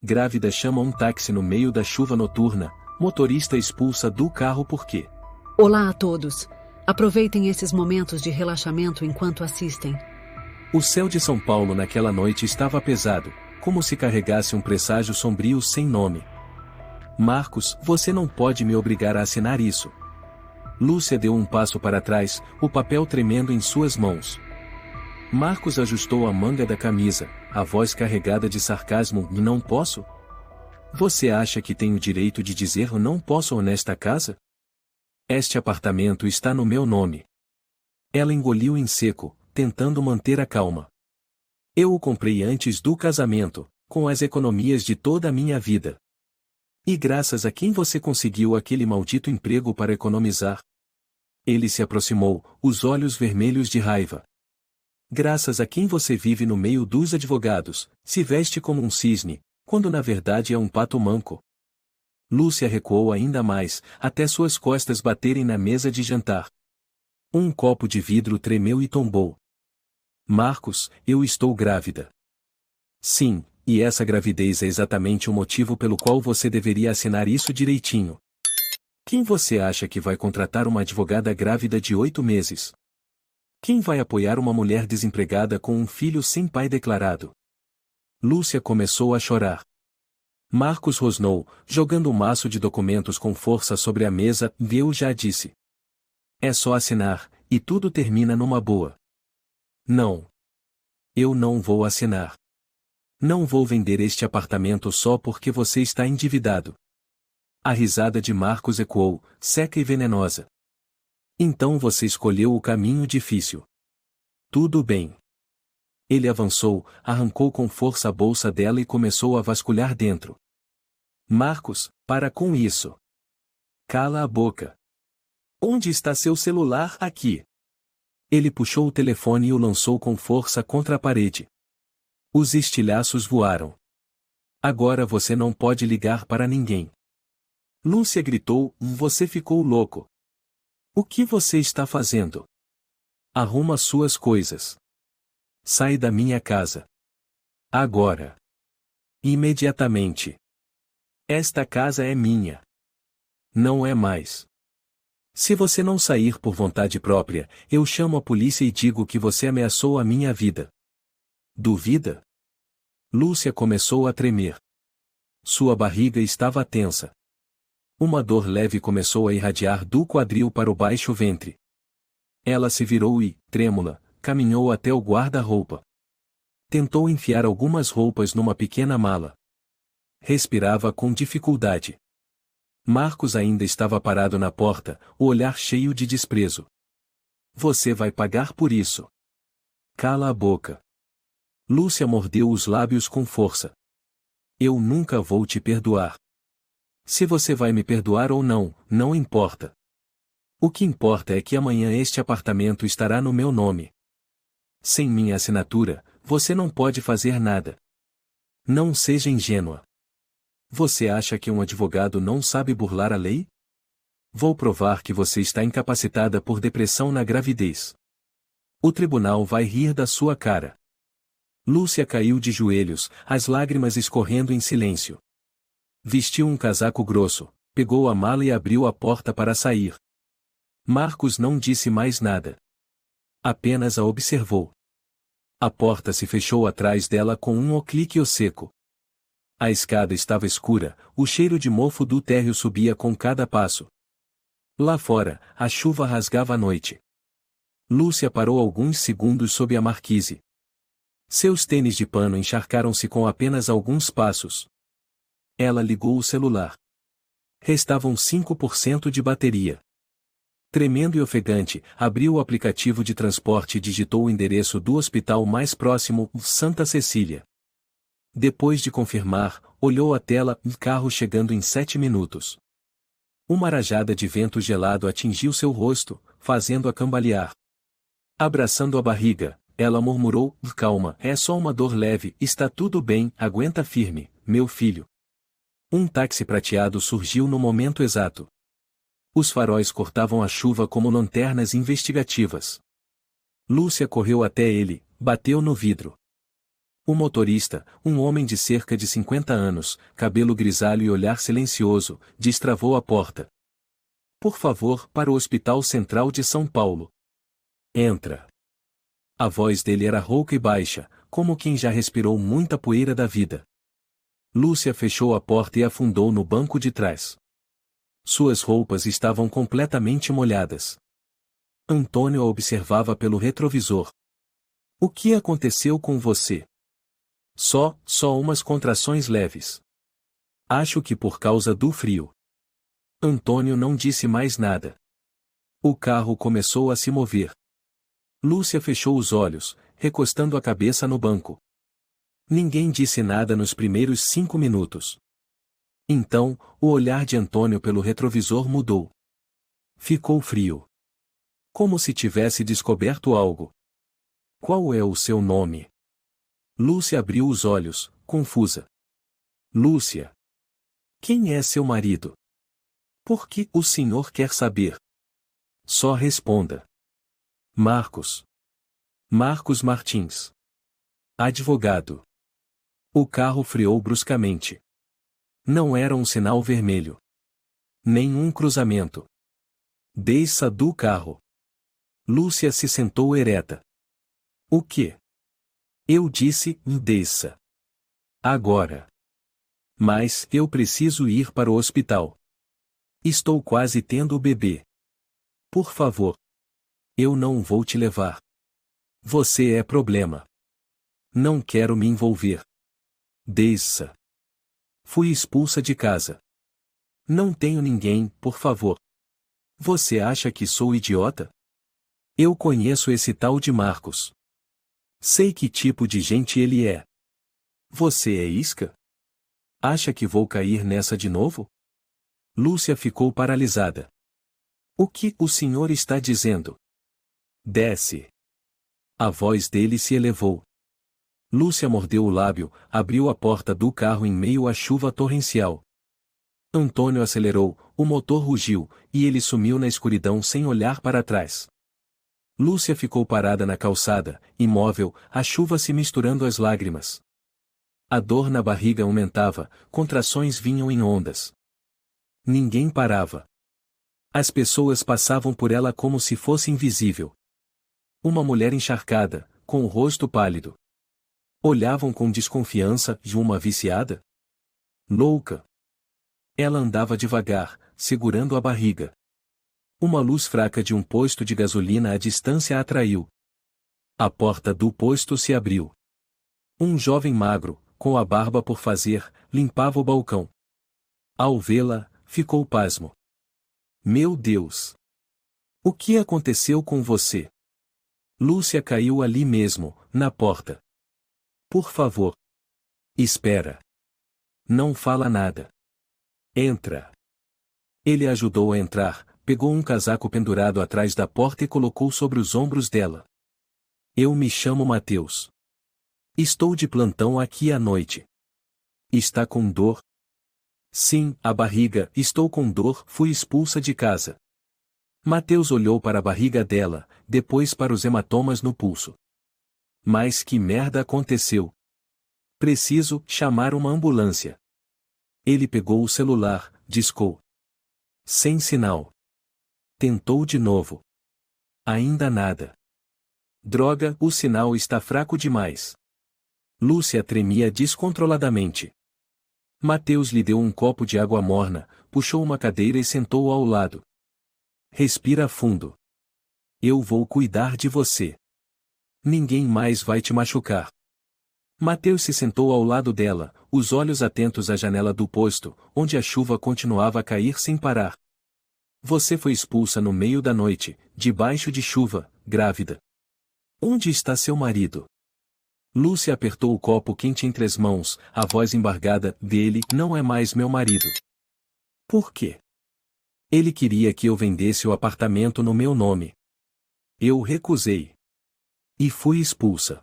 Grávida chama um táxi no meio da chuva noturna, motorista expulsa do carro por quê? Olá a todos. Aproveitem esses momentos de relaxamento enquanto assistem. O céu de São Paulo naquela noite estava pesado, como se carregasse um presságio sombrio sem nome. Marcos, você não pode me obrigar a assinar isso. Lúcia deu um passo para trás, o papel tremendo em suas mãos. Marcos ajustou a manga da camisa, a voz carregada de sarcasmo: não posso? Você acha que tenho direito de dizer não posso nesta casa? Este apartamento está no meu nome. Ela engoliu em seco, tentando manter a calma. Eu o comprei antes do casamento, com as economias de toda a minha vida. E graças a quem você conseguiu aquele maldito emprego para economizar? Ele se aproximou, os olhos vermelhos de raiva. Graças a quem você vive no meio dos advogados, se veste como um cisne, quando na verdade é um pato manco. Lúcia recuou ainda mais, até suas costas baterem na mesa de jantar. Um copo de vidro tremeu e tombou. Marcos, eu estou grávida. Sim, e essa gravidez é exatamente o motivo pelo qual você deveria assinar isso direitinho. Quem você acha que vai contratar uma advogada grávida de 8 meses? Quem vai apoiar uma mulher desempregada com um filho sem pai declarado? Lúcia começou a chorar. Marcos rosnou, jogando um maço de documentos com força sobre a mesa: eu já disse. É só assinar, e tudo termina numa boa. Não. Eu não vou assinar. Não vou vender este apartamento só porque você está endividado. A risada de Marcos ecoou, seca e venenosa. Então você escolheu o caminho difícil. Tudo bem. Ele avançou, arrancou com força a bolsa dela e começou a vasculhar dentro. Marcos, para com isso. Cala a boca. Onde está seu celular? Aqui. Ele puxou o telefone e o lançou com força contra a parede. Os estilhaços voaram. Agora você não pode ligar para ninguém. Lúcia gritou: você ficou louco. O que você está fazendo? Arruma suas coisas. Sai da minha casa. Agora. Imediatamente. Esta casa é minha. Não é mais. Se você não sair por vontade própria, eu chamo a polícia e digo que você ameaçou a minha vida. Duvida? Lúcia começou a tremer. Sua barriga estava tensa. Uma dor leve começou a irradiar do quadril para o baixo ventre. Ela se virou e, trêmula, caminhou até o guarda-roupa. Tentou enfiar algumas roupas numa pequena mala. Respirava com dificuldade. Marcos ainda estava parado na porta, o olhar cheio de desprezo. Você vai pagar por isso. Cala a boca. Lúcia mordeu os lábios com força. Eu nunca vou te perdoar. Se você vai me perdoar ou não, não importa. O que importa é que amanhã este apartamento estará no meu nome. Sem minha assinatura, você não pode fazer nada. Não seja ingênua. Você acha que um advogado não sabe burlar a lei? Vou provar que você está incapacitada por depressão na gravidez. O tribunal vai rir da sua cara. Lúcia caiu de joelhos, as lágrimas escorrendo em silêncio. Vestiu um casaco grosso, pegou a mala e abriu a porta para sair. Marcos não disse mais nada. Apenas a observou. A porta se fechou atrás dela com um clique seco. A escada estava escura, o cheiro de mofo do térreo subia com cada passo. Lá fora, a chuva rasgava a noite. Lúcia parou alguns segundos sob a marquise. Seus tênis de pano encharcaram-se com apenas alguns passos. Ela ligou o celular. Restavam 5% de bateria. Tremendo e ofegante, abriu o aplicativo de transporte e digitou o endereço do hospital mais próximo, Santa Cecília. Depois de confirmar, olhou a tela: carro chegando em 7 minutos. Uma rajada de vento gelado atingiu seu rosto, fazendo-a cambalear. Abraçando a barriga, ela murmurou: calma, é só uma dor leve, está tudo bem, aguenta firme, meu filho. Um táxi prateado surgiu no momento exato. Os faróis cortavam a chuva como lanternas investigativas. Lúcia correu até ele, bateu no vidro. O motorista, um homem de cerca de 50 anos, cabelo grisalho e olhar silencioso, destravou a porta. Por favor, para o Hospital Central de São Paulo. Entra. A voz dele era rouca e baixa, como quem já respirou muita poeira da vida. Lúcia fechou a porta e afundou no banco de trás. Suas roupas estavam completamente molhadas. Antônio a observava pelo retrovisor. O que aconteceu com você? Só umas contrações leves. Acho que por causa do frio. Antônio não disse mais nada. O carro começou a se mover. Lúcia fechou os olhos, recostando a cabeça no banco. Ninguém disse nada nos primeiros 5 minutos. Então, o olhar de Antônio pelo retrovisor mudou. Ficou frio. Como se tivesse descoberto algo. Qual é o seu nome? Lúcia abriu os olhos, confusa. Lúcia. Quem é seu marido? Por que o senhor quer saber? Só responda. Marcos. Marcos Martins. Advogado. O carro freou bruscamente. Não era um sinal vermelho. Nenhum cruzamento. Desça do carro. Lúcia se sentou ereta. O quê? Eu disse, desça. Agora. Mas eu preciso ir para o hospital. Estou quase tendo o bebê. Por favor. Eu não vou te levar. Você é problema. Não quero me envolver. Desça. Fui expulsa de casa. Não tenho ninguém, por favor. Você acha que sou idiota? Eu conheço esse tal de Marcos. Sei que tipo de gente ele é. Você é isca? Acha que vou cair nessa de novo? Lúcia ficou paralisada. O que o senhor está dizendo? Desce. A voz dele se elevou. Lúcia mordeu o lábio, abriu a porta do carro em meio à chuva torrencial. Antônio acelerou, o motor rugiu, e ele sumiu na escuridão sem olhar para trás. Lúcia ficou parada na calçada, imóvel, a chuva se misturando às lágrimas. A dor na barriga aumentava, contrações vinham em ondas. Ninguém parava. As pessoas passavam por ela como se fosse invisível. Uma mulher encharcada, com o rosto pálido. Olhavam com desconfiança de uma viciada? Louca. Ela andava devagar, segurando a barriga. Uma luz fraca de um posto de gasolina à distância a atraiu. A porta do posto se abriu. Um jovem magro, com a barba por fazer, limpava o balcão. Ao vê-la, ficou pasmo. Meu Deus! O que aconteceu com você? Lúcia caiu ali mesmo, na porta. Por favor. Espera. Não fala nada. Entra. Ele ajudou a entrar, pegou um casaco pendurado atrás da porta e colocou sobre os ombros dela. Eu me chamo Mateus. Estou de plantão aqui à noite. Está com dor? Sim, a barriga, estou com dor, fui expulsa de casa. Mateus olhou para a barriga dela, depois para os hematomas no pulso. Mas que merda aconteceu? Preciso chamar uma ambulância. Ele pegou o celular, discou. Sem sinal. Tentou de novo. Ainda nada. Droga, o sinal está fraco demais. Lúcia tremia descontroladamente. Mateus lhe deu um copo de água morna, puxou uma cadeira e sentou ao lado. Respira fundo. Eu vou cuidar de você. Ninguém mais vai te machucar. Mateus se sentou ao lado dela, os olhos atentos à janela do posto, onde a chuva continuava a cair sem parar. Você foi expulsa no meio da noite, debaixo de chuva, grávida. Onde está seu marido? Lúcia apertou o copo quente entre as mãos, a voz embargada dele, não é mais meu marido. Por quê? Ele queria que eu vendesse o apartamento no meu nome. Eu recusei. E fui expulsa.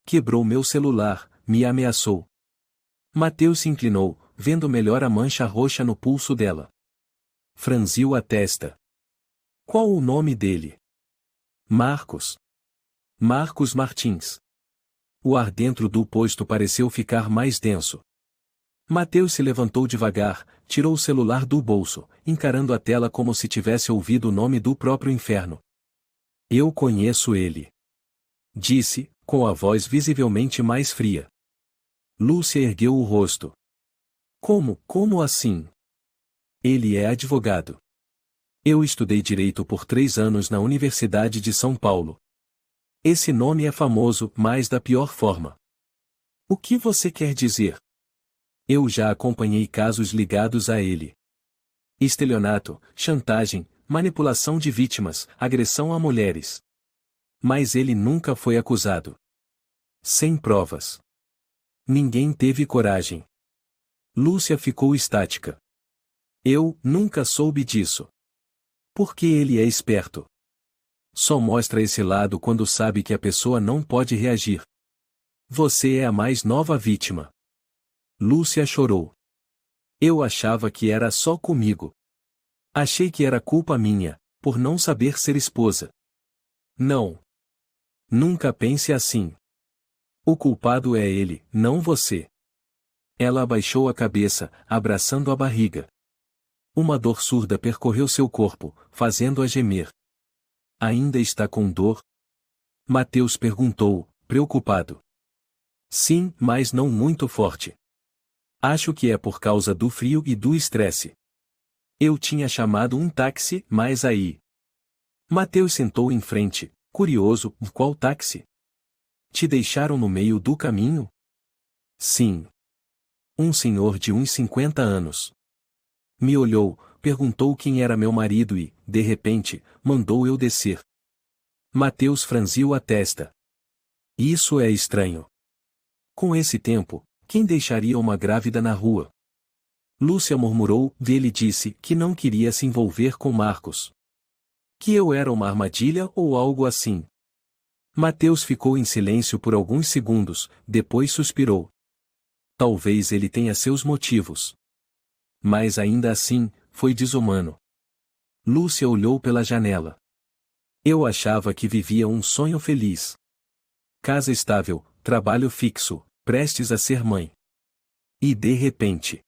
Quebrou meu celular, me ameaçou. Mateus se inclinou, vendo melhor a mancha roxa no pulso dela. Franziu a testa. Qual o nome dele? Marcos. Marcos Martins. O ar dentro do posto pareceu ficar mais denso. Mateus se levantou devagar, tirou o celular do bolso, encarando a tela como se tivesse ouvido o nome do próprio inferno. Eu conheço ele. Disse, com a voz visivelmente mais fria. Lúcia ergueu o rosto. Como assim? Ele é advogado. Eu estudei direito por 3 anos na Universidade de São Paulo. Esse nome é famoso, mas da pior forma. O que você quer dizer? Eu já acompanhei casos ligados a ele. Estelionato, chantagem, manipulação de vítimas, agressão a mulheres. Mas ele nunca foi acusado. Sem provas. Ninguém teve coragem. Lúcia ficou estática. Eu nunca soube disso. Porque ele é esperto. Só mostra esse lado quando sabe que a pessoa não pode reagir. Você é a mais nova vítima. Lúcia chorou. Eu achava que era só comigo. Achei que era culpa minha, por não saber ser esposa. Não. Nunca pense assim. O culpado é ele, não você. Ela abaixou a cabeça, abraçando a barriga. Uma dor surda percorreu seu corpo, fazendo-a gemer. Ainda está com dor? Mateus perguntou, preocupado. Sim, mas não muito forte. Acho que é por causa do frio e do estresse. Eu tinha chamado um táxi, mas aí. Mateus sentou em frente, curioso, qual táxi? Te deixaram no meio do caminho? Sim. Um senhor de uns 50 anos. Me olhou, perguntou quem era meu marido e, de repente, mandou eu descer. Mateus franziu a testa. Isso é estranho. Com esse tempo, quem deixaria uma grávida na rua? Lúcia murmurou, e ele disse que não queria se envolver com Marcos. Que eu era uma armadilha ou algo assim. Mateus ficou em silêncio por alguns segundos, depois suspirou. Talvez ele tenha seus motivos. Mas ainda assim, foi desumano. Lúcia olhou pela janela. Eu achava que vivia um sonho feliz. Casa estável, trabalho fixo, prestes a ser mãe. E de repente.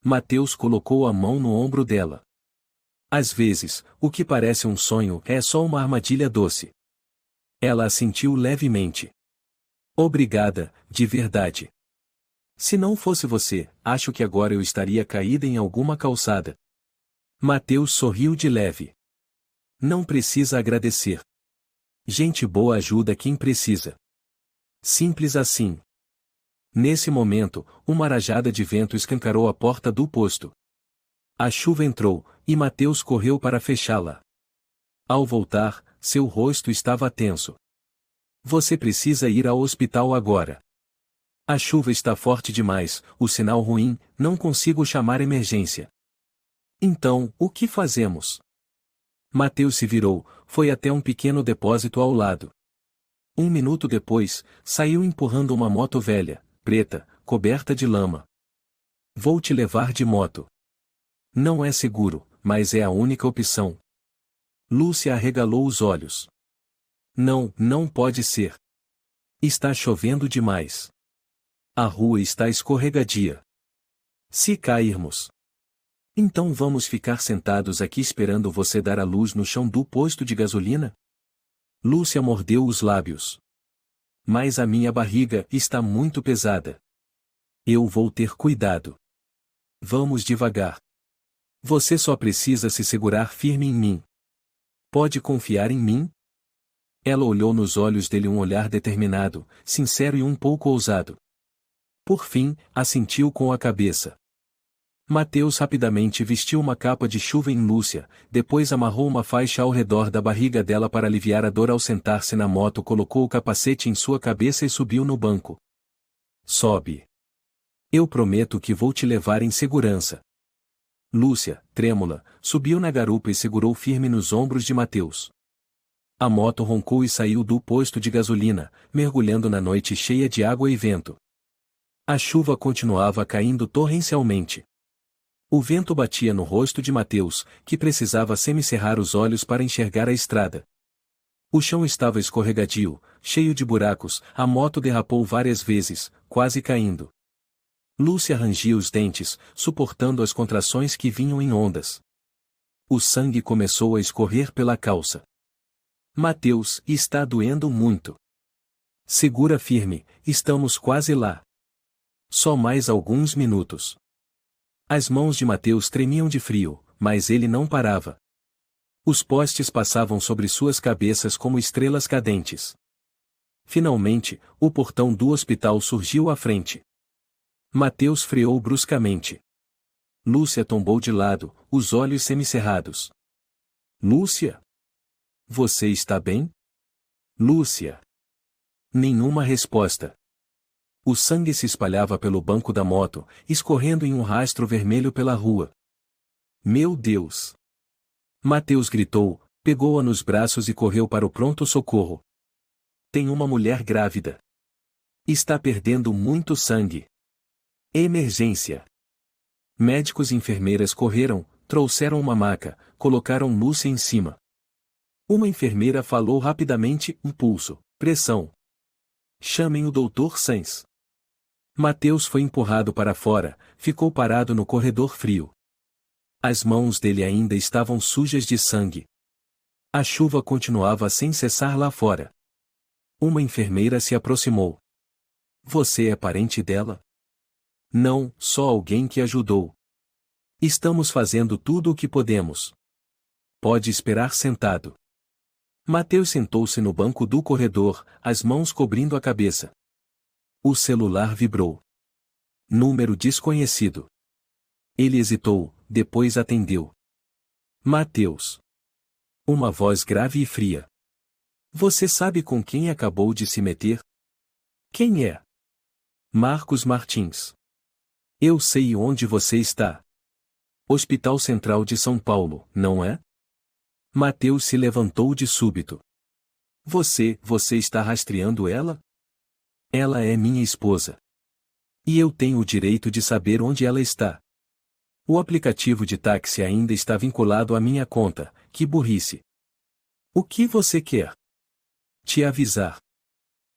Mateus colocou a mão no ombro dela. Às vezes, o que parece um sonho é só uma armadilha doce. Ela assentiu levemente. Obrigada, de verdade. Se não fosse você, acho que agora eu estaria caída em alguma calçada. Mateus sorriu de leve. Não precisa agradecer. Gente boa ajuda quem precisa. Simples assim. Nesse momento, uma rajada de vento escancarou a porta do posto. A chuva entrou, e Mateus correu para fechá-la. Ao voltar, seu rosto estava tenso. Você precisa ir ao hospital agora. A chuva está forte demais, o sinal ruim, não consigo chamar emergência. Então, o que fazemos? Mateus se virou, foi até um pequeno depósito ao lado. 1 minuto depois, saiu empurrando uma moto velha, preta, coberta de lama. Vou te levar de moto. Não é seguro, mas é a única opção. Lúcia arregalou os olhos. Não, não pode ser. Está chovendo demais. A rua está escorregadia. Se cairmos. Então vamos ficar sentados aqui esperando você dar a luz no chão do posto de gasolina? Lúcia mordeu os lábios. Mas a minha barriga está muito pesada. Eu vou ter cuidado. Vamos devagar. Você só precisa se segurar firme em mim. Pode confiar em mim? Ela olhou nos olhos dele, um olhar determinado, sincero e um pouco ousado. Por fim, assentiu com a cabeça. Mateus rapidamente vestiu uma capa de chuva em Lúcia, depois amarrou uma faixa ao redor da barriga dela para aliviar a dor. Ao sentar-se na moto, colocou o capacete em sua cabeça e subiu no banco. Sobe. Eu prometo que vou te levar em segurança. Lúcia, trêmula, subiu na garupa e segurou firme nos ombros de Mateus. A moto roncou e saiu do posto de gasolina, mergulhando na noite cheia de água e vento. A chuva continuava caindo torrencialmente. O vento batia no rosto de Mateus, que precisava semicerrar os olhos para enxergar a estrada. O chão estava escorregadio, cheio de buracos, a moto derrapou várias vezes, quase caindo. Lúcia rangia os dentes, suportando as contrações que vinham em ondas. O sangue começou a escorrer pela calça. Mateus, está doendo muito. Segura firme, estamos quase lá. Só mais alguns minutos. As mãos de Mateus tremiam de frio, mas ele não parava. Os postes passavam sobre suas cabeças como estrelas cadentes. Finalmente, o portão do hospital surgiu à frente. Mateus freou bruscamente. Lúcia tombou de lado, os olhos semicerrados. Lúcia? Você está bem? Lúcia? Nenhuma resposta. O sangue se espalhava pelo banco da moto, escorrendo em um rastro vermelho pela rua. Meu Deus! Mateus gritou, pegou-a nos braços e correu para o pronto-socorro. Tem uma mulher grávida. Está perdendo muito sangue. Emergência. Médicos e enfermeiras correram, trouxeram uma maca, colocaram Lúcia em cima. Uma enfermeira falou rapidamente, pulso, pressão. Chamem o Dr. Sanz. Mateus foi empurrado para fora, ficou parado no corredor frio. As mãos dele ainda estavam sujas de sangue. A chuva continuava sem cessar lá fora. Uma enfermeira se aproximou. Você é parente dela? Não, só alguém que ajudou. Estamos fazendo tudo o que podemos. Pode esperar sentado. Mateus sentou-se no banco do corredor, as mãos cobrindo a cabeça. O celular vibrou. Número desconhecido. Ele hesitou, depois atendeu. Mateus. Uma voz grave e fria. Você sabe com quem acabou de se meter? Quem é? Marcos Martins. Eu sei onde você está. Hospital Central de São Paulo, não é? Mateus se levantou de súbito. Você está rastreando ela? Ela é minha esposa. E eu tenho o direito de saber onde ela está. O aplicativo de táxi ainda está vinculado à minha conta, que burrice. O que você quer? Te avisar.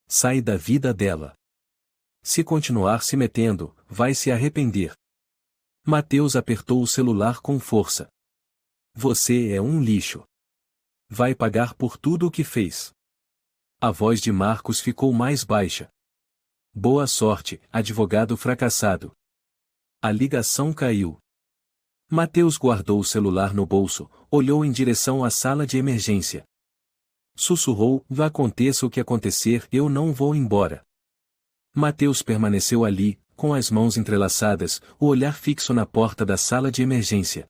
Sai da vida dela. Se continuar se metendo, vai se arrepender. Mateus apertou o celular com força. Você é um lixo. Vai pagar por tudo o que fez. A voz de Marcos ficou mais baixa. Boa sorte, advogado fracassado. A ligação caiu. Mateus guardou o celular no bolso, olhou em direção à sala de emergência. Sussurrou, aconteça o que acontecer, eu não vou embora. Mateus permaneceu ali, com as mãos entrelaçadas, o olhar fixo na porta da sala de emergência.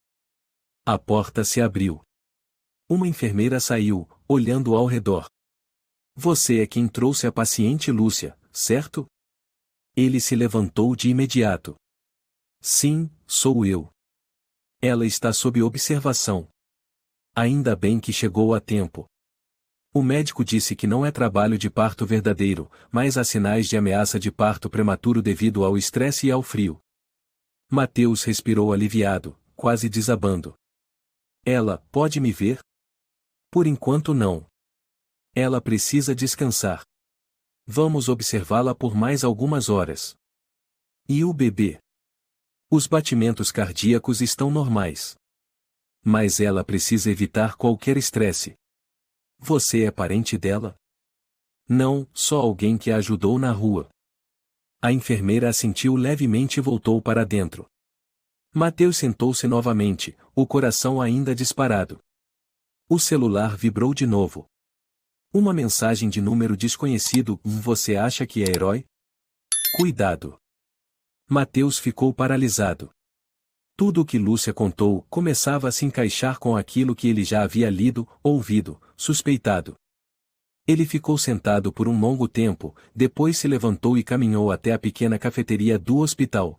A porta se abriu. Uma enfermeira saiu, olhando ao redor. Você é quem trouxe a paciente Lúcia, certo? Ele se levantou de imediato. Sim, sou eu. Ela está sob observação. Ainda bem que chegou a tempo. O médico disse que não é trabalho de parto verdadeiro, mas há sinais de ameaça de parto prematuro devido ao estresse e ao frio. Mateus respirou aliviado, quase desabando. Ela pode me ver? Por enquanto não. Ela precisa descansar. Vamos observá-la por mais algumas horas. E o bebê? Os batimentos cardíacos estão normais. Mas ela precisa evitar qualquer estresse. Você é parente dela? Não, só alguém que a ajudou na rua. A enfermeira assentiu levemente e voltou para dentro. Mateus sentou-se novamente, o coração ainda disparado. O celular vibrou de novo. Uma mensagem de número desconhecido. Você acha que é herói? Cuidado. Mateus ficou paralisado. Tudo o que Lúcia contou começava a se encaixar com aquilo que ele já havia lido, ouvido, suspeitado. Ele ficou sentado por um longo tempo, depois se levantou e caminhou até a pequena cafeteria do hospital.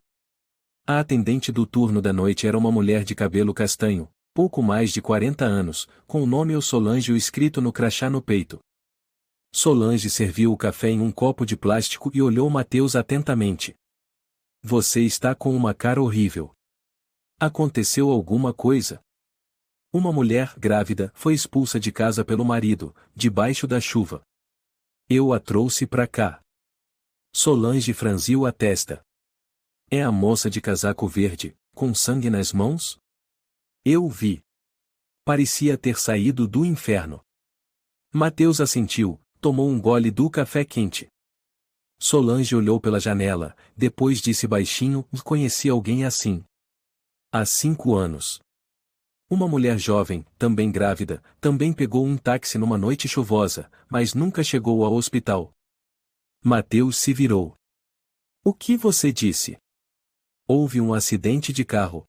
A atendente do turno da noite era uma mulher de cabelo castanho, pouco mais de 40 anos, com o nome Solange escrito no crachá no peito. Solange serviu o café em um copo de plástico e olhou Mateus atentamente. Você está com uma cara horrível. Aconteceu alguma coisa? Uma mulher grávida foi expulsa de casa pelo marido, debaixo da chuva. Eu a trouxe pra cá. Solange franziu a testa. É a moça de casaco verde, com sangue nas mãos? Eu vi. Parecia ter saído do inferno. Mateus assentiu, tomou um gole do café quente. Solange olhou pela janela, depois disse baixinho: conheci alguém assim. Há 5 anos. Uma mulher jovem, também grávida, também pegou um táxi numa noite chuvosa, mas nunca chegou ao hospital. Mateus se virou. O que você disse? Houve um acidente de carro.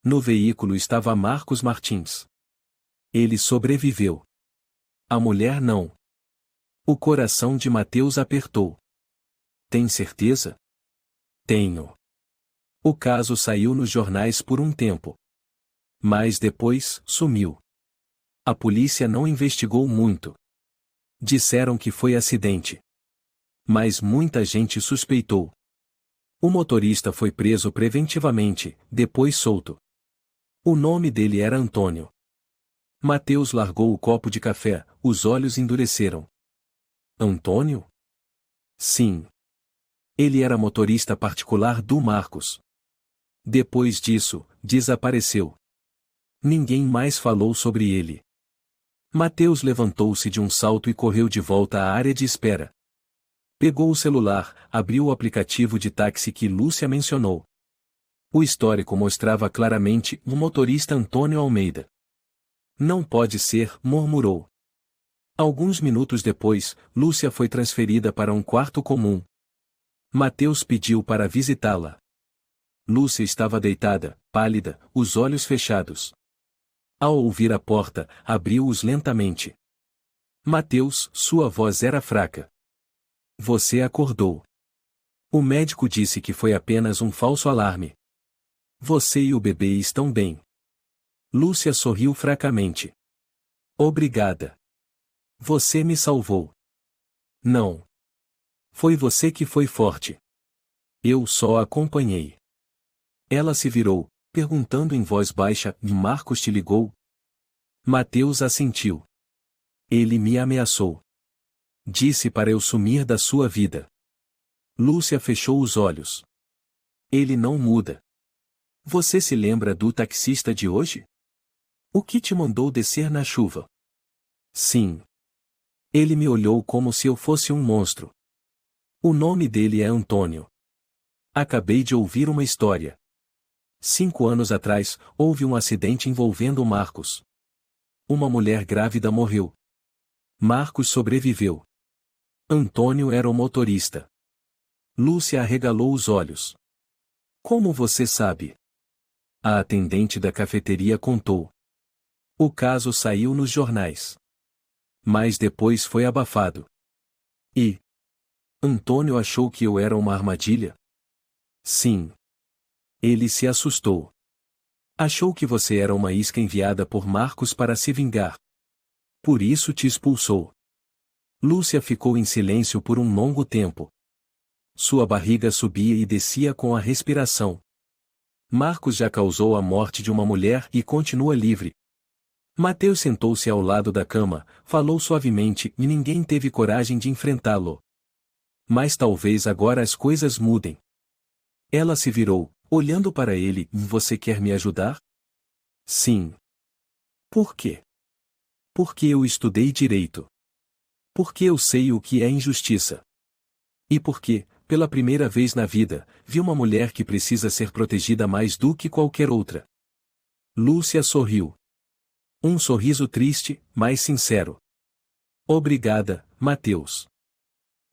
No veículo estava Marcos Martins. Ele sobreviveu. A mulher não. O coração de Mateus apertou. Tem certeza? Tenho. O caso saiu nos jornais por um tempo. Mas depois, sumiu. A polícia não investigou muito. Disseram que foi acidente. Mas muita gente suspeitou. O motorista foi preso preventivamente, depois solto. O nome dele era Antônio. Mateus largou o copo de café, os olhos endureceram. Antônio? Sim. Ele era motorista particular do Marcos. Depois disso, desapareceu. Ninguém mais falou sobre ele. Mateus levantou-se de um salto e correu de volta à área de espera. Pegou o celular, abriu o aplicativo de táxi que Lúcia mencionou. O histórico mostrava claramente o motorista Antônio Almeida. Não pode ser, murmurou. Alguns minutos depois, Lúcia foi transferida para um quarto comum. Mateus pediu para visitá-la. Lúcia estava deitada, pálida, os olhos fechados. Ao ouvir a porta, abriu-os lentamente. Mateus, sua voz era fraca. Você acordou. O médico disse que foi apenas um falso alarme. Você e o bebê estão bem. Lúcia sorriu fracamente. Obrigada. Você me salvou. Não. Foi você que foi forte. Eu só acompanhei. Ela se virou, perguntando em voz baixa: Marcos te ligou? Mateus assentiu. Ele me ameaçou. Disse para eu sumir da sua vida. Lúcia fechou os olhos. Ele não muda. Você se lembra do taxista de hoje? O que te mandou descer na chuva? Sim. Ele me olhou como se eu fosse um monstro. O nome dele é Antônio. Acabei de ouvir uma história. 5 anos atrás, houve um acidente envolvendo Marcos. Uma mulher grávida morreu. Marcos sobreviveu. Antônio era o motorista. Lúcia arregalou os olhos. Como você sabe? A atendente da cafeteria contou. O caso saiu nos jornais. Mas depois foi abafado. E Antônio achou que eu era uma armadilha? Sim. Ele se assustou. Achou que você era uma isca enviada por Marcos para se vingar. Por isso te expulsou. Lúcia ficou em silêncio por um longo tempo. Sua barriga subia e descia com a respiração. Marcos já causou a morte de uma mulher e continua livre. Mateus sentou-se ao lado da cama, falou suavemente e ninguém teve coragem de enfrentá-lo. Mas talvez agora as coisas mudem. Ela se virou, olhando para ele: Você quer me ajudar? Sim. Por quê? Porque eu estudei direito. Porque eu sei o que é injustiça. E porque, pela primeira vez na vida, vi uma mulher que precisa ser protegida mais do que qualquer outra. Lúcia sorriu. Um sorriso triste, mas sincero. Obrigada, Mateus.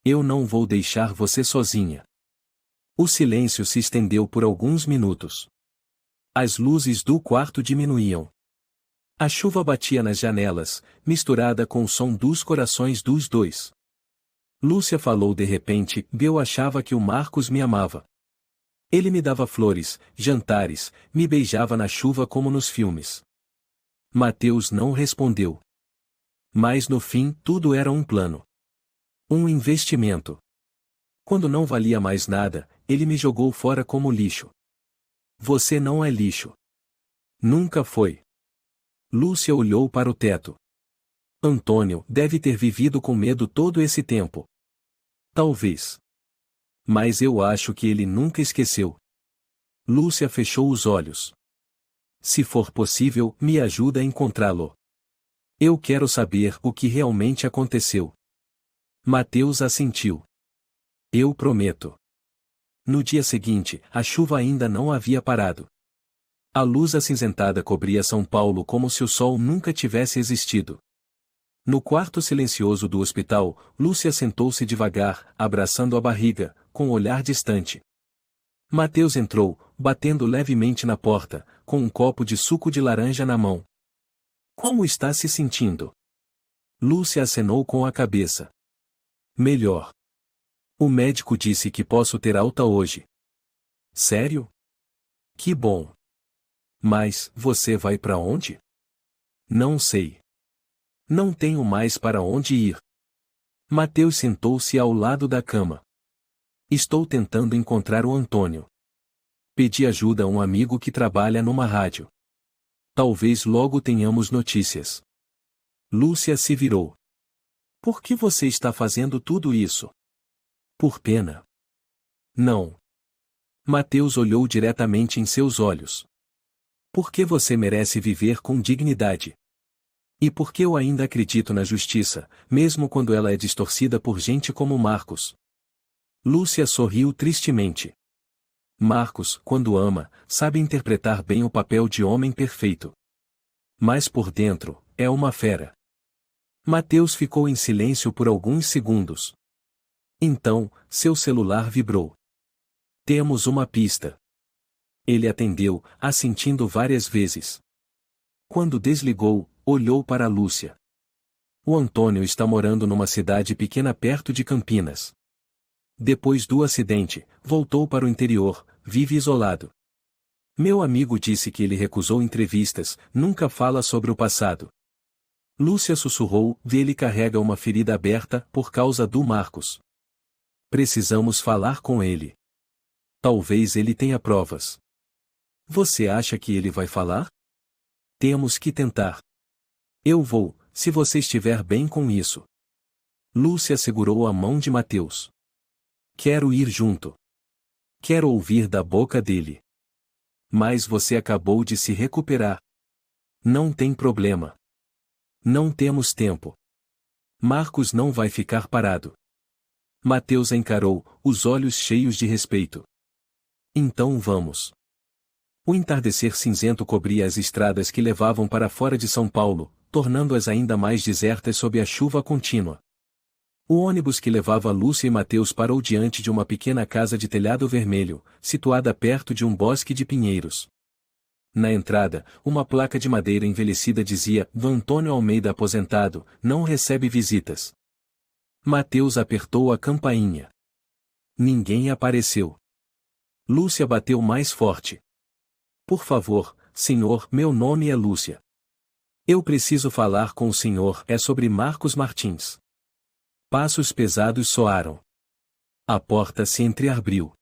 Eu não vou deixar você sozinha. O silêncio se estendeu por alguns minutos. As luzes do quarto diminuíam. A chuva batia nas janelas, misturada com o som dos corações dos dois. Lúcia falou de repente: Eu achava que o Marcos me amava. Ele me dava flores, jantares, me beijava na chuva como nos filmes. Mateus não respondeu. Mas no fim tudo era um plano. Um investimento. Quando não valia mais nada, ele me jogou fora como lixo. Você não é lixo. Nunca foi. Lúcia olhou para o teto. Antônio deve ter vivido com medo todo esse tempo. Talvez. Mas eu acho que ele nunca esqueceu. Lúcia fechou os olhos. Se for possível, me ajuda a encontrá-lo. Eu quero saber o que realmente aconteceu. Mateus assentiu. Eu prometo. No dia seguinte, a chuva ainda não havia parado. A luz acinzentada cobria São Paulo como se o sol nunca tivesse existido. No quarto silencioso do hospital, Lúcia sentou-se devagar, abraçando a barriga, com o olhar distante. Mateus entrou, batendo levemente na porta, com um copo de suco de laranja na mão. Como está se sentindo? Lúcia acenou com a cabeça. Melhor. O médico disse que posso ter alta hoje. Sério? Que bom. Mas, você vai para onde? Não sei. Não tenho mais para onde ir. Mateus sentou-se ao lado da cama. Estou tentando encontrar o Antônio. Pedi ajuda a um amigo que trabalha numa rádio. Talvez logo tenhamos notícias. Lúcia se virou. Por que você está fazendo tudo isso? Por pena. Não. Mateus olhou diretamente em seus olhos. Porque você merece viver com dignidade. E porque eu ainda acredito na justiça, mesmo quando ela é distorcida por gente como Marcos. Lúcia sorriu tristemente. Marcos, quando ama, sabe interpretar bem o papel de homem perfeito. Mas por dentro, é uma fera. Mateus ficou em silêncio por alguns segundos. Então, seu celular vibrou. Temos uma pista. Ele atendeu, assentindo várias vezes. Quando desligou, olhou para Lúcia. O Antônio está morando numa cidade pequena perto de Campinas. Depois do acidente, voltou para o interior, vive isolado. Meu amigo disse que ele recusou entrevistas, nunca fala sobre o passado. Lúcia sussurrou, ele carrega uma ferida aberta por causa do Marcos. Precisamos falar com ele. Talvez ele tenha provas. Você acha que ele vai falar? Temos que tentar. Eu vou, se você estiver bem com isso. Lúcia segurou a mão de Mateus. Quero ir junto. Quero ouvir da boca dele. Mas você acabou de se recuperar. Não tem problema. Não temos tempo. Marcos não vai ficar parado. Mateus a encarou, os olhos cheios de respeito. Então vamos. O entardecer cinzento cobria as estradas que levavam para fora de São Paulo, tornando-as ainda mais desertas sob a chuva contínua. O ônibus que levava Lúcia e Mateus parou diante de uma pequena casa de telhado vermelho, situada perto de um bosque de pinheiros. Na entrada, uma placa de madeira envelhecida dizia: Antônio Almeida aposentado, não recebe visitas. Mateus apertou a campainha. Ninguém apareceu. Lúcia bateu mais forte. Por favor, senhor, meu nome é Lúcia. Eu preciso falar com o senhor, é sobre Marcos Martins. Passos pesados soaram. A porta se entreabriu.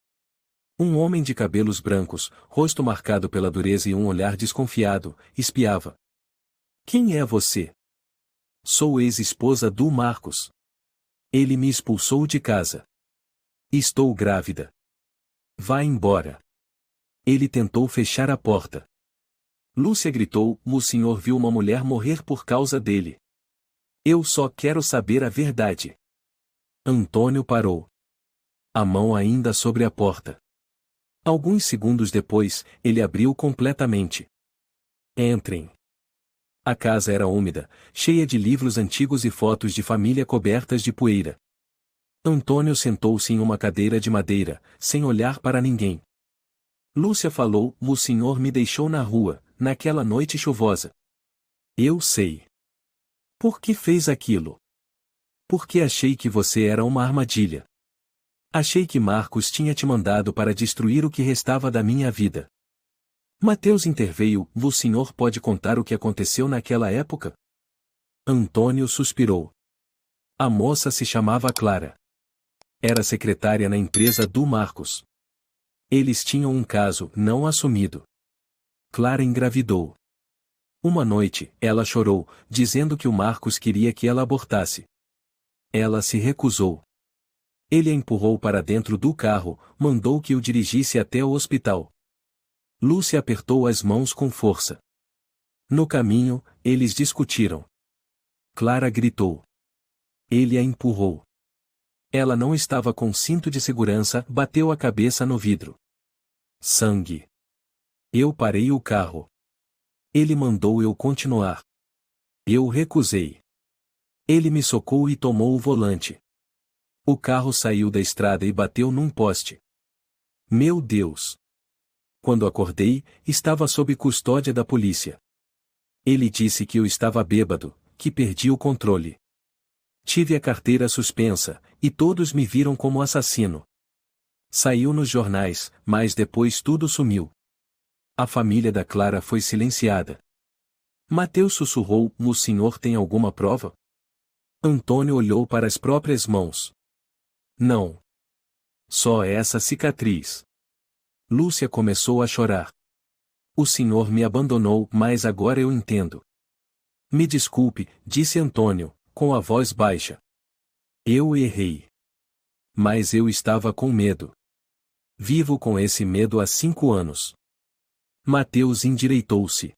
Um homem de cabelos brancos, rosto marcado pela dureza e um olhar desconfiado, espiava. Quem é você? Sou ex-esposa do Marcos. Ele me expulsou de casa. Estou grávida. Vá embora. Ele tentou fechar a porta. Lúcia gritou: o senhor viu uma mulher morrer por causa dele. Eu só quero saber a verdade. Antônio parou. A mão ainda sobre a porta. Alguns segundos depois, ele abriu completamente. Entrem. A casa era úmida, cheia de livros antigos e fotos de família cobertas de poeira. Antônio sentou-se em uma cadeira de madeira, sem olhar para ninguém. Lúcia falou: o senhor me deixou na rua, naquela noite chuvosa. Eu sei. Por que fez aquilo? Porque achei que você era uma armadilha. Achei que Marcos tinha te mandado para destruir o que restava da minha vida. Mateus interveio: o senhor pode contar o que aconteceu naquela época? Antônio suspirou. A moça se chamava Clara. Era secretária na empresa do Marcos. Eles tinham um caso não assumido. Clara engravidou. Uma noite, ela chorou, dizendo que o Marcos queria que ela abortasse. Ela se recusou. Ele a empurrou para dentro do carro, mandou que o dirigisse até o hospital. Lúcia apertou as mãos com força. No caminho, eles discutiram. Clara gritou. Ele a empurrou. Ela não estava com cinto de segurança, bateu a cabeça no vidro. Sangue. Eu parei o carro. Ele mandou eu continuar. Eu recusei. Ele me socou e tomou o volante. O carro saiu da estrada e bateu num poste. Meu Deus! Quando acordei, estava sob custódia da polícia. Ele disse que eu estava bêbado, que perdi o controle. Tive a carteira suspensa, e todos me viram como assassino. Saiu nos jornais, mas depois tudo sumiu. A família da Clara foi silenciada. Mateus sussurrou: o senhor tem alguma prova? Antônio olhou para as próprias mãos. Não. Só essa cicatriz. Lúcia começou a chorar. O senhor me abandonou, mas agora eu entendo. Me desculpe, disse Antônio, com a voz baixa. Eu errei. Mas eu estava com medo. Vivo com esse medo há 5 anos. Mateus endireitou-se.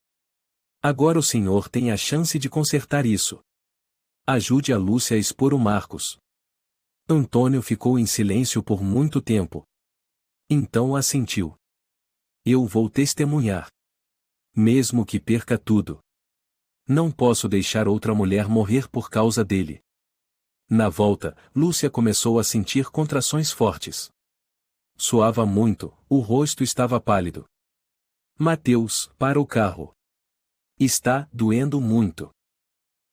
Agora o senhor tem a chance de consertar isso. Ajude a Lúcia a expor o Marcos. Antônio ficou em silêncio por muito tempo. Então assentiu. Eu vou testemunhar. Mesmo que perca tudo. Não posso deixar outra mulher morrer por causa dele. Na volta, Lúcia começou a sentir contrações fortes. Suava muito, o rosto estava pálido. Mateus, para o carro. Está doendo muito.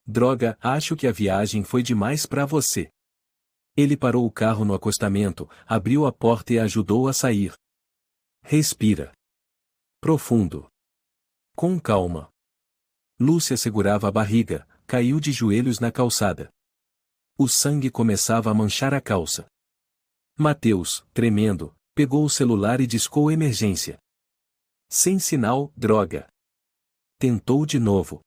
Droga, acho que a viagem foi demais para você. Ele parou o carro no acostamento, abriu a porta e a ajudou a sair. Respira. Profundo. Com calma. Lúcia segurava a barriga, caiu de joelhos na calçada. O sangue começava a manchar a calça. Mateus, tremendo, pegou o celular e discou emergência. Sem sinal, droga. Tentou de novo.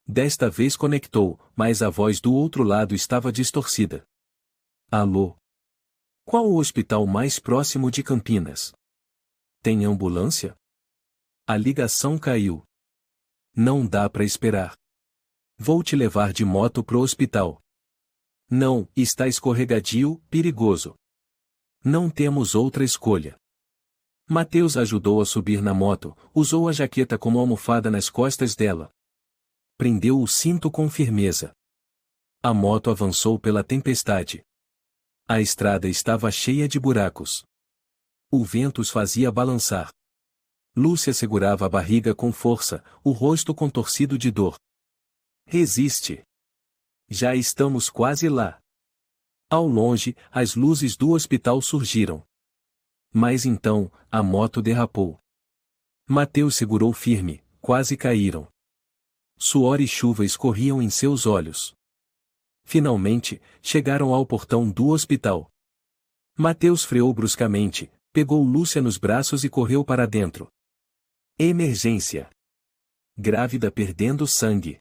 Desta vez conectou, mas a voz do outro lado estava distorcida. Alô? Qual o hospital mais próximo de Campinas? Tem ambulância? A ligação caiu. Não dá para esperar. Vou te levar de moto pro hospital. Não, está escorregadio, perigoso. Não temos outra escolha. Mateus ajudou a subir na moto, usou a jaqueta como almofada nas costas dela. Prendeu o cinto com firmeza. A moto avançou pela tempestade. A estrada estava cheia de buracos. O vento os fazia balançar. Lúcia segurava a barriga com força, o rosto contorcido de dor. Resiste. Já estamos quase lá. Ao longe, as luzes do hospital surgiram. Mas então, a moto derrapou. Mateus segurou firme, quase caíram. Suor e chuva escorriam em seus olhos. Finalmente, chegaram ao portão do hospital. Mateus freou bruscamente, pegou Lúcia nos braços e correu para dentro. Emergência. Grávida perdendo sangue.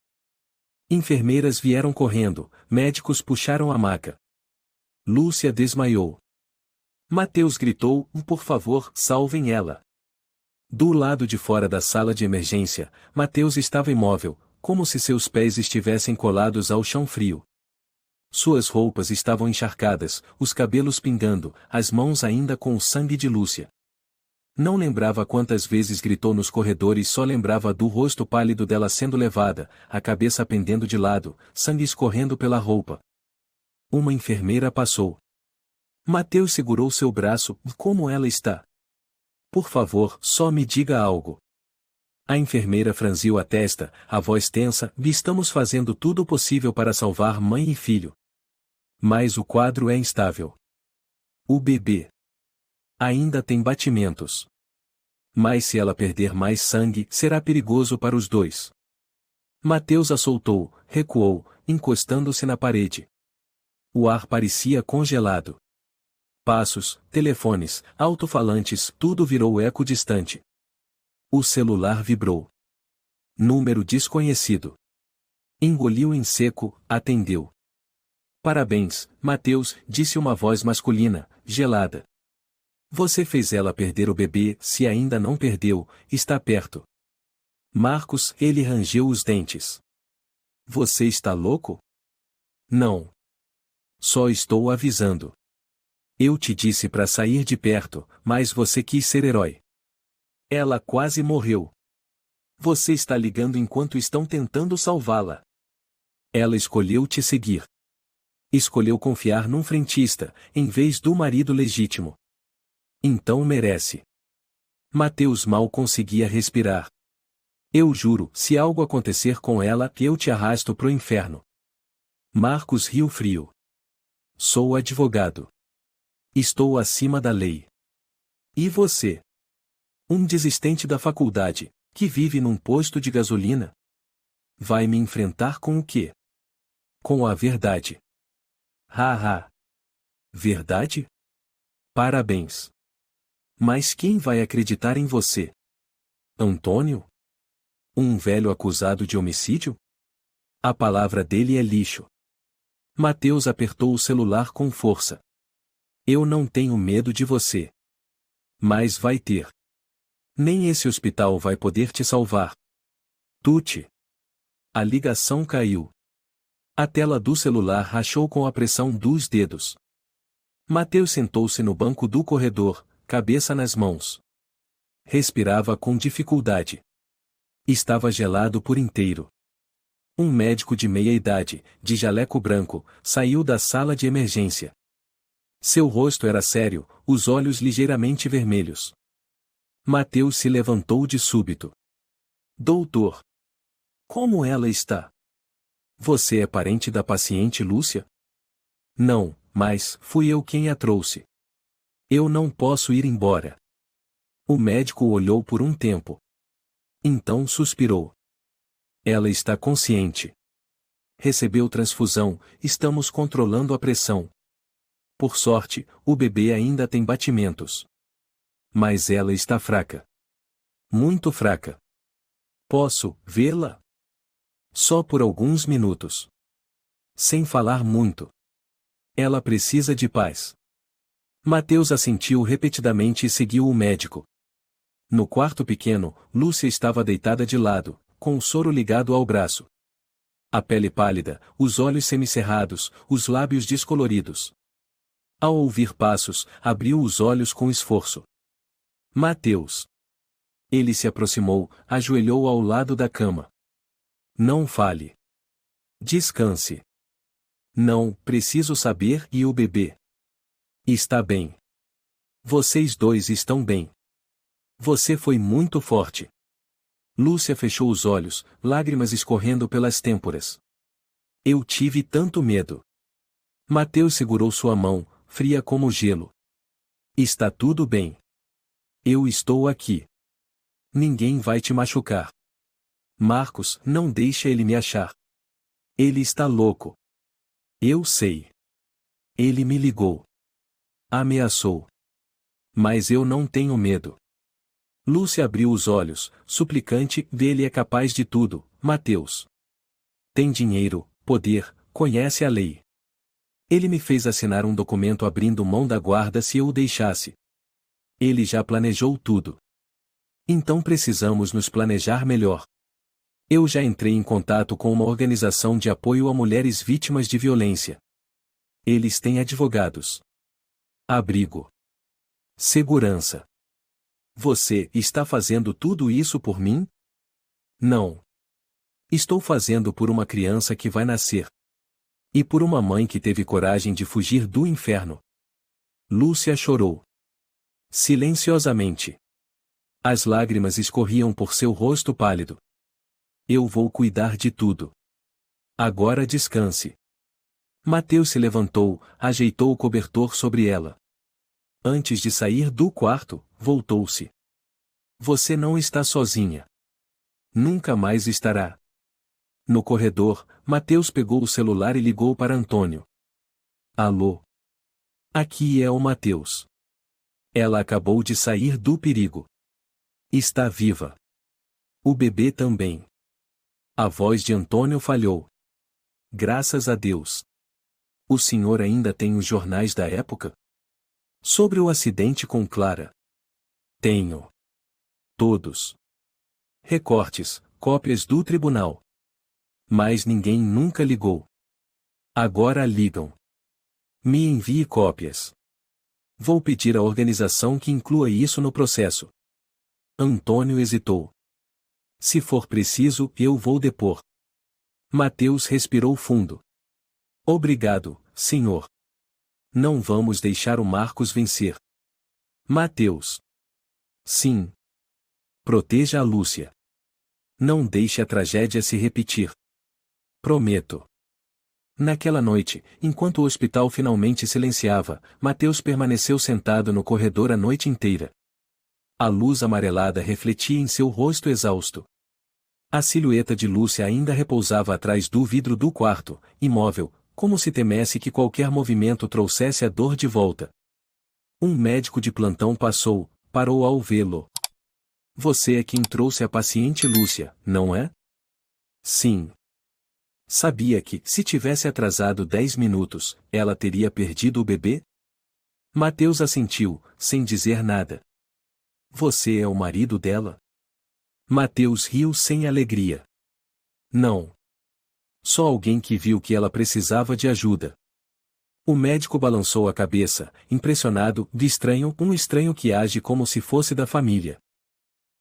Enfermeiras vieram correndo, médicos puxaram a maca. Lúcia desmaiou. Mateus gritou: por favor, salvem ela. Do lado de fora da sala de emergência, Mateus estava imóvel, como se seus pés estivessem colados ao chão frio. Suas roupas estavam encharcadas, os cabelos pingando, as mãos ainda com o sangue de Lúcia. Não lembrava quantas vezes gritou nos corredores, só lembrava do rosto pálido dela sendo levada, a cabeça pendendo de lado, sangue escorrendo pela roupa. Uma enfermeira passou. Mateus segurou seu braço. Como ela está? Por favor, só me diga algo. A enfermeira franziu a testa, a voz tensa: estamos fazendo tudo o possível para salvar mãe e filho. Mas o quadro é instável. O bebê ainda tem batimentos. Mas se ela perder mais sangue, será perigoso para os dois. Mateus a soltou, recuou, encostando-se na parede. O ar parecia congelado. Passos, telefones, alto-falantes, tudo virou eco distante. O celular vibrou. Número desconhecido. Engoliu em seco, atendeu. Parabéns, Mateus, disse uma voz masculina, gelada. Você fez ela perder o bebê, se ainda não perdeu, está perto. Marcos, ele rangeu os dentes. Você está louco? Não. Só estou avisando. Eu te disse para sair de perto, mas você quis ser herói. Ela quase morreu. Você está ligando enquanto estão tentando salvá-la. Ela escolheu te seguir. Escolheu confiar num frentista, em vez do marido legítimo. Então merece. Mateus mal conseguia respirar. Eu juro, se algo acontecer com ela, eu te arrasto pro inferno. Marcos riu frio. Sou advogado. Estou acima da lei. E você? Um desistente da faculdade, que vive num posto de gasolina? Vai me enfrentar com o quê? Com a verdade. Haha. Verdade? Parabéns. Mas quem vai acreditar em você? Antônio? Um velho acusado de homicídio? A palavra dele é lixo. Mateus apertou o celular com força. Eu não tenho medo de você. Mas vai ter. Nem esse hospital vai poder te salvar. Tuti. A ligação caiu. A tela do celular rachou com a pressão dos dedos. Mateus sentou-se no banco do corredor, cabeça nas mãos. Respirava com dificuldade. Estava gelado por inteiro. Um médico de meia-idade, de jaleco branco, saiu da sala de emergência. Seu rosto era sério, os olhos ligeiramente vermelhos. Mateus se levantou de súbito. Doutor. Como ela está? Você é parente da paciente Lúcia? Não, mas fui eu quem a trouxe. Eu não posso ir embora. O médico olhou por um tempo. Então suspirou. Ela está consciente. Recebeu transfusão, estamos controlando a pressão. Por sorte, o bebê ainda tem batimentos. Mas ela está fraca. Muito fraca. Posso vê-la? Só por alguns minutos. Sem falar muito. Ela precisa de paz. Mateus assentiu repetidamente e seguiu o médico. No quarto pequeno, Lúcia estava deitada de lado, com o soro ligado ao braço. A pele pálida, os olhos semicerrados, os lábios descoloridos. Ao ouvir passos, abriu os olhos com esforço. Mateus. Ele se aproximou, ajoelhou ao lado da cama. Não fale. Descanse. Não, preciso saber e o bebê. Está bem. Vocês dois estão bem. Você foi muito forte. Lúcia fechou os olhos, lágrimas escorrendo pelas têmporas. Eu tive tanto medo. Mateus segurou sua mão, fria como gelo. Está tudo bem. Eu estou aqui. Ninguém vai te machucar. Marcos, não deixa ele me achar. Ele está louco. Eu sei. Ele me ligou. Ameaçou. Mas eu não tenho medo. Lúcia abriu os olhos, suplicante, ele é capaz de tudo, Mateus. Tem dinheiro, poder, conhece a lei. Ele me fez assinar um documento abrindo mão da guarda se eu o deixasse. Ele já planejou tudo. Então precisamos nos planejar melhor. Eu já entrei em contato com uma organização de apoio a mulheres vítimas de violência. Eles têm advogados. Abrigo. Segurança. Você está fazendo tudo isso por mim? Não. Estou fazendo por uma criança que vai nascer. E por uma mãe que teve coragem de fugir do inferno. Lúcia chorou. Silenciosamente. As lágrimas escorriam por seu rosto pálido. Eu vou cuidar de tudo. Agora descanse. Mateus se levantou, ajeitou o cobertor sobre ela. Antes de sair do quarto, voltou-se. Você não está sozinha. Nunca mais estará. No corredor, Mateus pegou o celular e ligou para Antônio. Alô? Aqui é o Mateus. Ela acabou de sair do perigo. Está viva. O bebê também. A voz de Antônio falhou. Graças a Deus. O senhor ainda tem os jornais da época? Sobre o acidente com Clara. Tenho. Todos. Recortes, cópias do tribunal. Mas ninguém nunca ligou. Agora ligam. Me envie cópias. Vou pedir à organização que inclua isso no processo. Antônio hesitou. Se for preciso, eu vou depor. Mateus respirou fundo. Obrigado, senhor. Não vamos deixar o Marcos vencer. Mateus. Sim. Proteja a Lúcia. Não deixe a tragédia se repetir. Prometo. Naquela noite, enquanto o hospital finalmente silenciava, Mateus permaneceu sentado no corredor a noite inteira. A luz amarelada refletia em seu rosto exausto. A silhueta de Lúcia ainda repousava atrás do vidro do quarto, imóvel, como se temesse que qualquer movimento trouxesse a dor de volta. Um médico de plantão parou ao vê-lo. Você é quem trouxe a paciente Lúcia, não é? Sim. Sabia que, se tivesse atrasado 10 minutos, ela teria perdido o bebê? Mateus assentiu, sem dizer nada. Você é o marido dela? Mateus riu sem alegria. Não. Só alguém que viu que ela precisava de ajuda. O médico balançou a cabeça, impressionado, de estranho, um estranho que age como se fosse da família.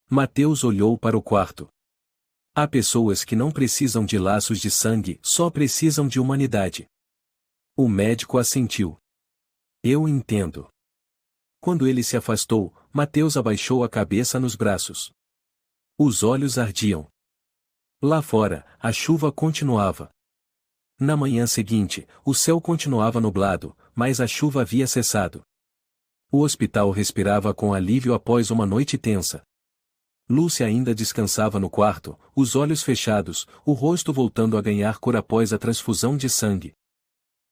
Mateus olhou para o quarto. Há pessoas que não precisam de laços de sangue, só precisam de humanidade. O médico assentiu. Eu entendo. Quando ele se afastou, Mateus abaixou a cabeça nos braços. Os olhos ardiam. Lá fora, a chuva continuava. Na manhã seguinte, o céu continuava nublado, mas a chuva havia cessado. O hospital respirava com alívio após uma noite tensa. Lúcia ainda descansava no quarto, os olhos fechados, o rosto voltando a ganhar cor após a transfusão de sangue.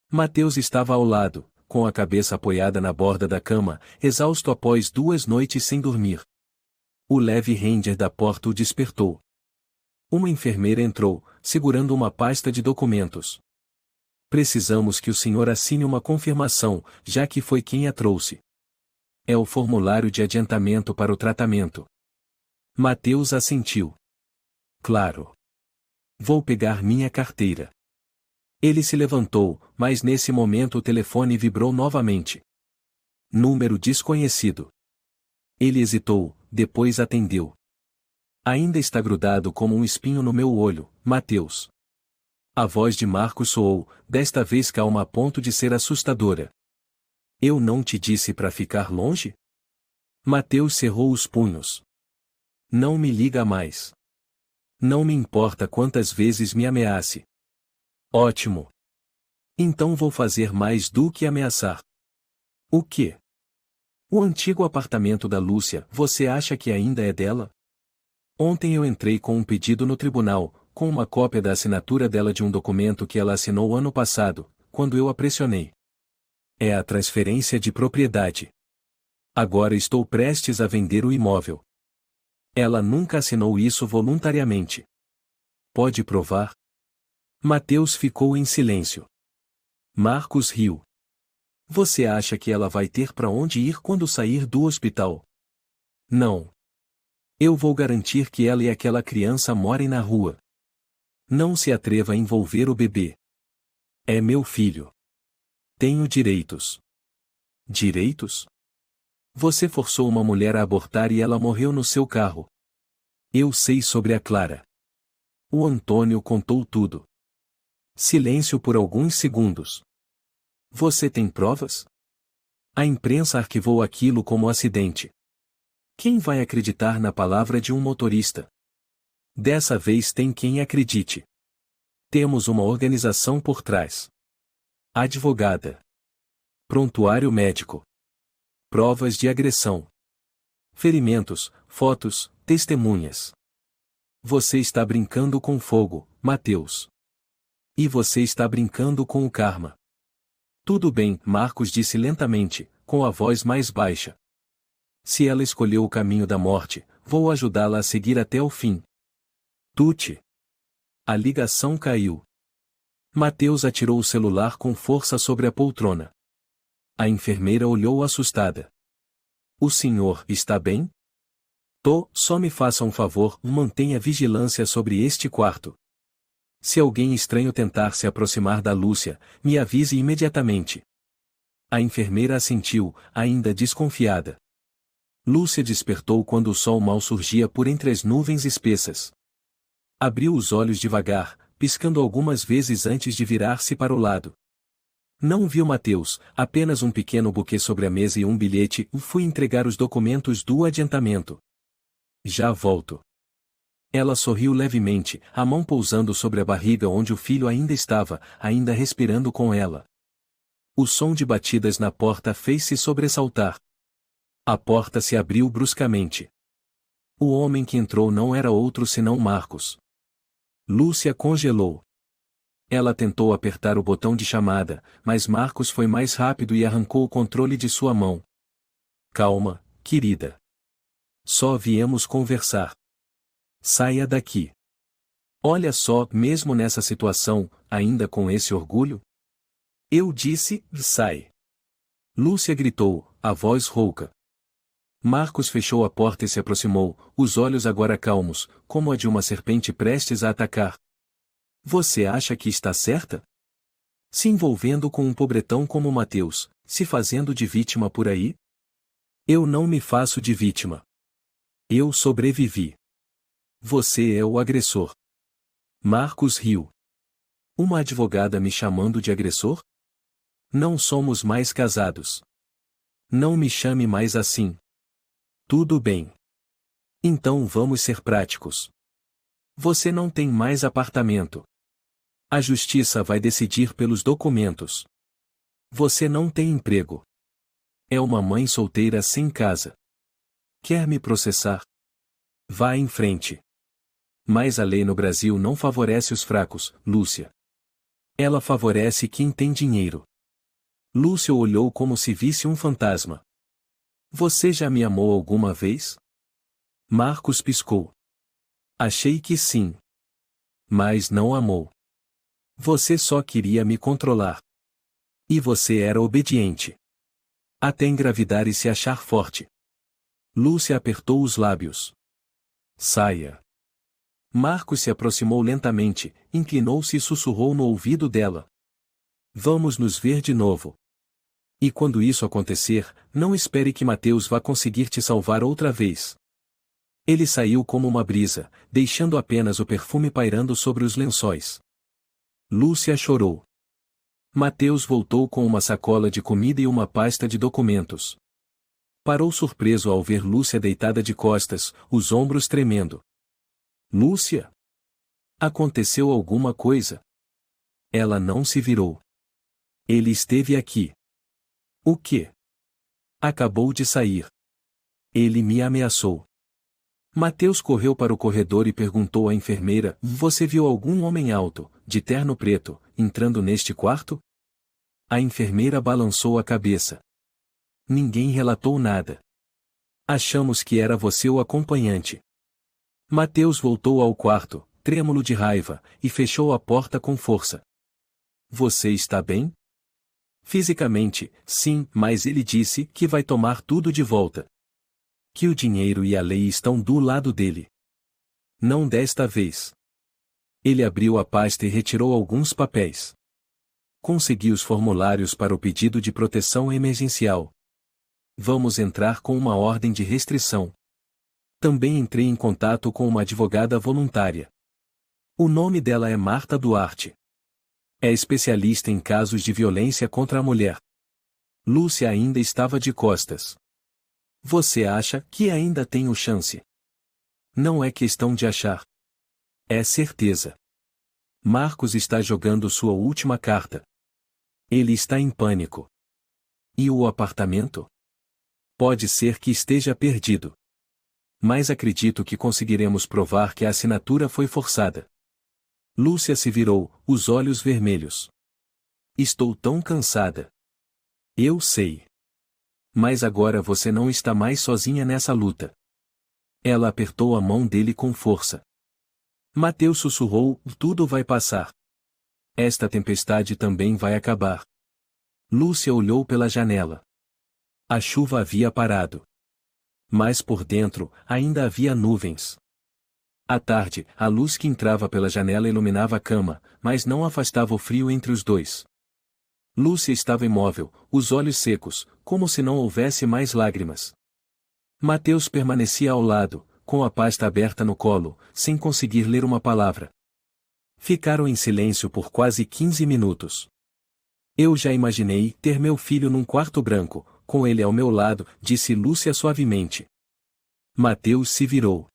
Mateus estava ao lado, com a cabeça apoiada na borda da cama, exausto após 2 noites sem dormir. O leve render da porta o despertou. Uma enfermeira entrou, segurando uma pasta de documentos. Precisamos que o senhor assine uma confirmação, já que foi quem a trouxe. É o formulário de adiantamento para o tratamento. Mateus assentiu. Claro. Vou pegar minha carteira. Ele se levantou, mas nesse momento o telefone vibrou novamente. Número desconhecido. Ele hesitou, depois atendeu. Ainda está grudado como um espinho no meu olho, Mateus. A voz de Marcos soou, desta vez calma a ponto de ser assustadora. Eu não te disse para ficar longe? Mateus cerrou os punhos. Não me liga mais. Não me importa quantas vezes me ameace. Ótimo. Então vou fazer mais do que ameaçar. O quê? O antigo apartamento da Lúcia, você acha que ainda é dela? Ontem eu entrei com um pedido no tribunal, com uma cópia da assinatura dela de um documento que ela assinou ano passado, quando eu a pressionei. É a transferência de propriedade. Agora estou prestes a vender o imóvel. Ela nunca assinou isso voluntariamente. Pode provar? Mateus ficou em silêncio. Marcos riu. Você acha que ela vai ter para onde ir quando sair do hospital? Não. Eu vou garantir que ela e aquela criança morem na rua. Não se atreva a envolver o bebê. É meu filho. Tenho direitos. Direitos? Você forçou uma mulher a abortar e ela morreu no seu carro. Eu sei sobre a Clara. O Antônio contou tudo. Silêncio por alguns segundos. Você tem provas? A imprensa arquivou aquilo como acidente. Quem vai acreditar na palavra de um motorista? Dessa vez tem quem acredite. Temos uma organização por trás. Advogada. Prontuário médico. Provas de agressão. Ferimentos, fotos, testemunhas. Você está brincando com fogo, Mateus. E você está brincando com o karma. Tudo bem, Marcos disse lentamente, com a voz mais baixa. Se ela escolheu o caminho da morte, vou ajudá-la a seguir até o fim. Tuti. A ligação caiu. Mateus atirou o celular com força sobre a poltrona. A enfermeira olhou assustada. O senhor está bem? Só me faça um favor, mantenha vigilância sobre este quarto. Se alguém estranho tentar se aproximar da Lúcia, me avise imediatamente. A enfermeira assentiu, ainda desconfiada. Lúcia despertou quando o sol mal surgia por entre as nuvens espessas. Abriu os olhos devagar, piscando algumas vezes antes de virar-se para o lado. Não viu Mateus, apenas um pequeno buquê sobre a mesa e um bilhete. Fui entregar os documentos do adiantamento. Já volto. Ela sorriu levemente, a mão pousando sobre a barriga onde o filho ainda estava, ainda respirando com ela. O som de batidas na porta fez-se sobressaltar. A porta se abriu bruscamente. O homem que entrou não era outro senão Marcos. Lúcia congelou. Ela tentou apertar o botão de chamada, mas Marcos foi mais rápido e arrancou o controle de sua mão. Calma, querida. Só viemos conversar. Saia daqui. Olha só, mesmo nessa situação, ainda com esse orgulho? Eu disse, sai. Lúcia gritou, a voz rouca. Marcos fechou a porta e se aproximou, os olhos agora calmos, como a de uma serpente prestes a atacar. Você acha que está certa? Se envolvendo com um pobretão como Mateus, se fazendo de vítima por aí? Eu não me faço de vítima. Eu sobrevivi. Você é o agressor. Marcos riu. Uma advogada me chamando de agressor? Não somos mais casados. Não me chame mais assim. Tudo bem. Então vamos ser práticos. Você não tem mais apartamento. A justiça vai decidir pelos documentos. Você não tem emprego. É uma mãe solteira sem casa. Quer me processar? Vá em frente. Mas a lei no Brasil não favorece os fracos, Lúcia. Ela favorece quem tem dinheiro. Lúcia olhou como se visse um fantasma. Você já me amou alguma vez? Marcos piscou. Achei que sim. Mas não amou. Você só queria me controlar. E você era obediente. Até engravidar e se achar forte. Lúcia apertou os lábios. Saia. Marcos se aproximou lentamente, inclinou-se e sussurrou no ouvido dela. Vamos nos ver de novo. E quando isso acontecer, não espere que Mateus vá conseguir te salvar outra vez. Ele saiu como uma brisa, deixando apenas o perfume pairando sobre os lençóis. Lúcia chorou. Mateus voltou com uma sacola de comida e uma pasta de documentos. Parou surpreso ao ver Lúcia deitada de costas, os ombros tremendo. Lúcia? Aconteceu alguma coisa? Ela não se virou. Ele esteve aqui. O quê? Acabou de sair. Ele me ameaçou. Mateus correu para o corredor e perguntou à enfermeira: Você viu algum homem alto, de terno preto, entrando neste quarto? A enfermeira balançou a cabeça. Ninguém relatou nada. Achamos que era você o acompanhante. Mateus voltou ao quarto, trêmulo de raiva, e fechou a porta com força. Você está bem? Fisicamente, sim, mas ele disse que vai tomar tudo de volta. Que o dinheiro e a lei estão do lado dele. Não desta vez. Ele abriu a pasta e retirou alguns papéis. Consegui os formulários para o pedido de proteção emergencial. Vamos entrar com uma ordem de restrição. Também entrei em contato com uma advogada voluntária. O nome dela é Marta Duarte. É especialista em casos de violência contra a mulher. Lúcia ainda estava de costas. Você acha que ainda tenho chance? Não é questão de achar. É certeza. Marcos está jogando sua última carta. Ele está em pânico. E o apartamento? Pode ser que esteja perdido. Mas acredito que conseguiremos provar que a assinatura foi forçada. Lúcia se virou, os olhos vermelhos. Estou tão cansada. Eu sei. Mas agora você não está mais sozinha nessa luta. Ela apertou a mão dele com força. Mateus sussurrou, tudo vai passar. Esta tempestade também vai acabar. Lúcia olhou pela janela. A chuva havia parado. Mas por dentro, ainda havia nuvens. À tarde, a luz que entrava pela janela iluminava a cama, mas não afastava o frio entre os dois. Lúcia estava imóvel, os olhos secos, como se não houvesse mais lágrimas. Mateus permanecia ao lado, com a pasta aberta no colo, sem conseguir ler uma palavra. Ficaram em silêncio por quase 15 minutos. Eu já imaginei ter meu filho num quarto branco, com ele ao meu lado, disse Lúcia suavemente. Mateus se virou.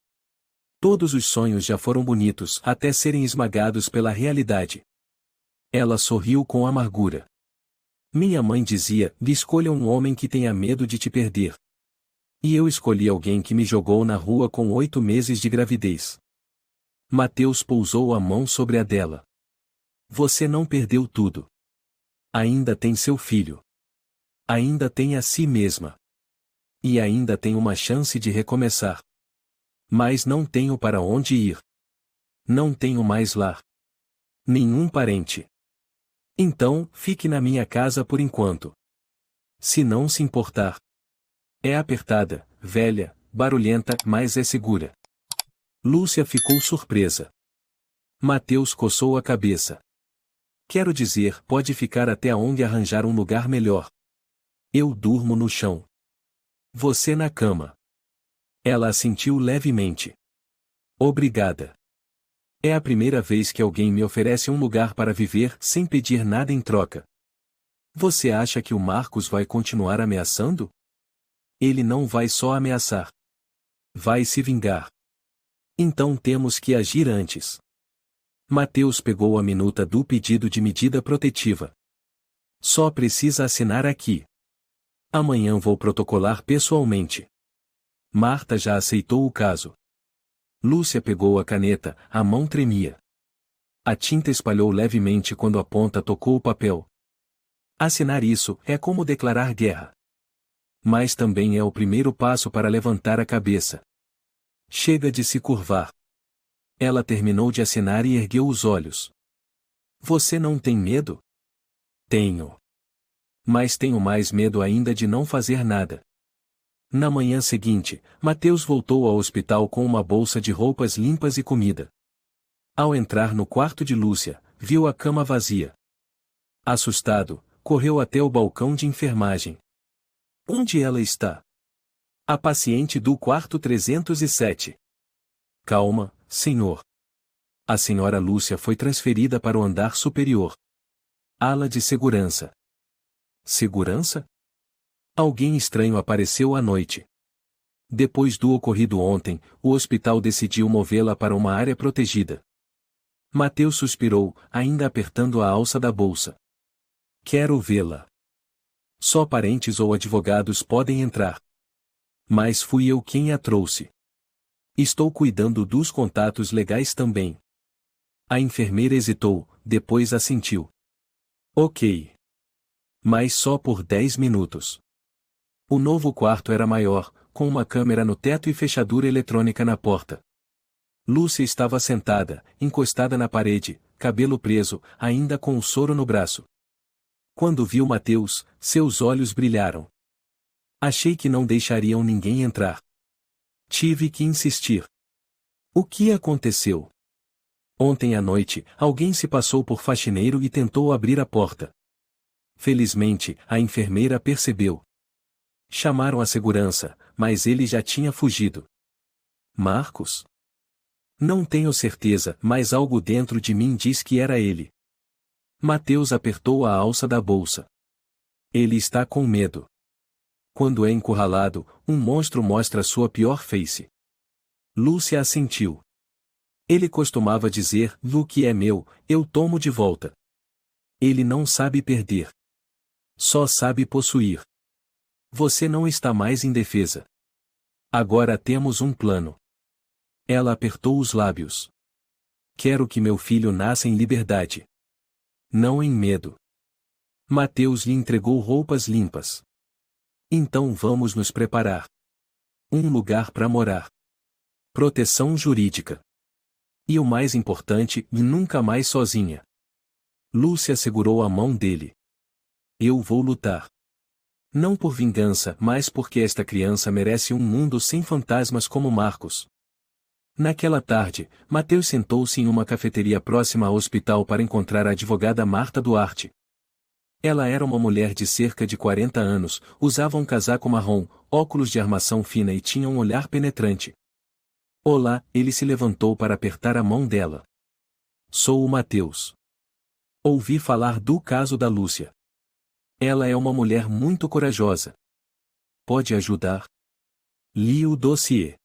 Todos os sonhos já foram bonitos até serem esmagados pela realidade. Ela sorriu com amargura. Minha mãe dizia, escolha um homem que tenha medo de te perder. E eu escolhi alguém que me jogou na rua com 8 meses de gravidez. Mateus pousou a mão sobre a dela. Você não perdeu tudo. Ainda tem seu filho. Ainda tem a si mesma. E ainda tem uma chance de recomeçar. Mas não tenho para onde ir. Não tenho mais lar. Nenhum parente. Então, fique na minha casa por enquanto. Se não se importar. É apertada, velha, barulhenta, mas é segura. Lúcia ficou surpresa. Mateus coçou a cabeça. Quero dizer, pode ficar até onde arranjar um lugar melhor. Eu durmo no chão. Você na cama. Ela assentiu levemente. Obrigada. É a primeira vez que alguém me oferece um lugar para viver sem pedir nada em troca. Você acha que o Marcos vai continuar ameaçando? Ele não vai só ameaçar. Vai se vingar. Então temos que agir antes. Mateus pegou a minuta do pedido de medida protetiva. Só precisa assinar aqui. Amanhã vou protocolar pessoalmente. Marta já aceitou o caso. Lúcia pegou a caneta, a mão tremia. A tinta espalhou levemente quando a ponta tocou o papel. Assinar isso é como declarar guerra. Mas também é o primeiro passo para levantar a cabeça. Chega de se curvar. Ela terminou de assinar e ergueu os olhos. Você não tem medo? Tenho. Mas tenho mais medo ainda de não fazer nada. Na manhã seguinte, Mateus voltou ao hospital com uma bolsa de roupas limpas e comida. Ao entrar no quarto de Lúcia, viu a cama vazia. Assustado, correu até o balcão de enfermagem. Onde ela está? A paciente do quarto 307. Calma, senhor. A senhora Lúcia foi transferida para o andar superior. Ala de segurança. Segurança? Alguém estranho apareceu à noite. Depois do ocorrido ontem, o hospital decidiu movê-la para uma área protegida. Mateus suspirou, ainda apertando a alça da bolsa. Quero vê-la. Só parentes ou advogados podem entrar. Mas fui eu quem a trouxe. Estou cuidando dos contatos legais também. A enfermeira hesitou, depois assentiu. Ok. Mas só por 10 minutos. O novo quarto era maior, com uma câmera no teto e fechadura eletrônica na porta. Lúcia estava sentada, encostada na parede, cabelo preso, ainda com o soro no braço. Quando viu Mateus, seus olhos brilharam. Achei que não deixariam ninguém entrar. Tive que insistir. O que aconteceu? Ontem à noite, alguém se passou por faxineiro e tentou abrir a porta. Felizmente, a enfermeira percebeu. Chamaram a segurança, mas ele já tinha fugido. Marcos? Não tenho certeza, mas algo dentro de mim diz que era ele. Mateus apertou a alça da bolsa. Ele está com medo. Quando é encurralado, um monstro mostra sua pior face. Lúcia assentiu. Ele costumava dizer, "O que é meu, eu tomo de volta." Ele não sabe perder. Só sabe possuir. Você não está mais indefesa. Agora temos um plano. Ela apertou os lábios. Quero que meu filho nasça em liberdade. Não em medo. Mateus lhe entregou roupas limpas. Então vamos nos preparar. Um lugar para morar. Proteção jurídica. E o mais importante, nunca mais sozinha. Lúcia segurou a mão dele. Eu vou lutar. Não por vingança, mas porque esta criança merece um mundo sem fantasmas como Marcos. Naquela tarde, Mateus sentou-se em uma cafeteria próxima ao hospital para encontrar a advogada Marta Duarte. Ela era uma mulher de cerca de 40 anos, usava um casaco marrom, óculos de armação fina e tinha um olhar penetrante. Olá, ele se levantou para apertar a mão dela. Sou o Mateus. Ouvi falar do caso da Lúcia. Ela é uma mulher muito corajosa. Pode ajudar? Li o dossiê.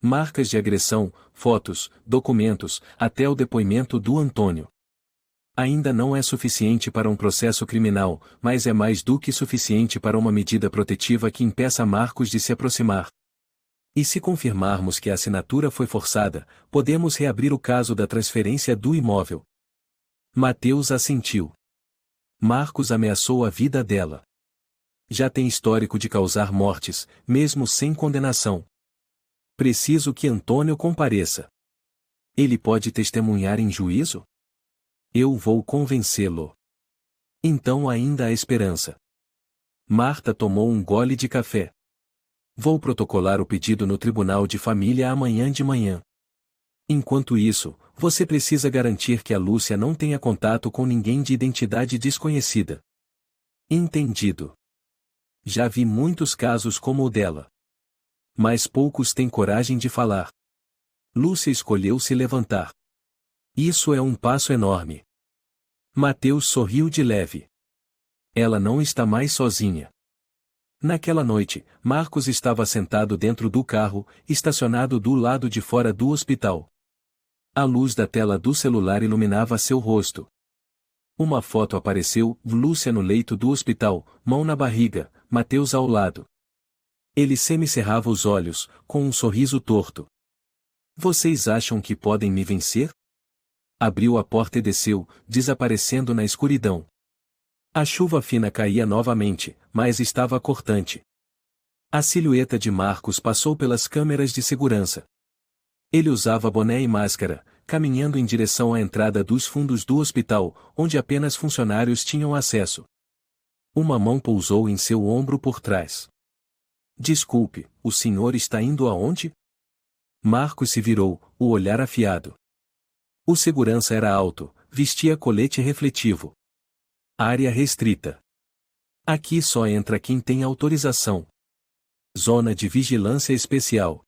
Marcas de agressão, fotos, documentos, até o depoimento do Antônio. Ainda não é suficiente para um processo criminal, mas é mais do que suficiente para uma medida protetiva que impeça Marcos de se aproximar. E se confirmarmos que a assinatura foi forçada, podemos reabrir o caso da transferência do imóvel. Mateus assentiu. Marcos ameaçou a vida dela. Já tem histórico de causar mortes, mesmo sem condenação. Preciso que Antônio compareça. Ele pode testemunhar em juízo? Eu vou convencê-lo. Então ainda há esperança. Marta tomou um gole de café. Vou protocolar o pedido no Tribunal de Família amanhã de manhã. Enquanto isso, você precisa garantir que a Lúcia não tenha contato com ninguém de identidade desconhecida. Entendido. Já vi muitos casos como o dela. Mas poucos têm coragem de falar. Lúcia escolheu se levantar. Isso é um passo enorme. Mateus sorriu de leve. Ela não está mais sozinha. Naquela noite, Marcos estava sentado dentro do carro, estacionado do lado de fora do hospital. A luz da tela do celular iluminava seu rosto. Uma foto apareceu, Lúcia no leito do hospital, mão na barriga, Mateus ao lado. Ele semicerrava os olhos, com um sorriso torto. Vocês acham que podem me vencer? Abriu a porta e desceu, desaparecendo na escuridão. A chuva fina caía novamente, mas estava cortante. A silhueta de Marcos passou pelas câmeras de segurança. Ele usava boné e máscara, caminhando em direção à entrada dos fundos do hospital, onde apenas funcionários tinham acesso. Uma mão pousou em seu ombro por trás. Desculpe, o senhor está indo aonde? Marcos se virou, o olhar afiado. O segurança era alto, vestia colete refletivo. Área restrita. Aqui só entra quem tem autorização. Zona de vigilância especial.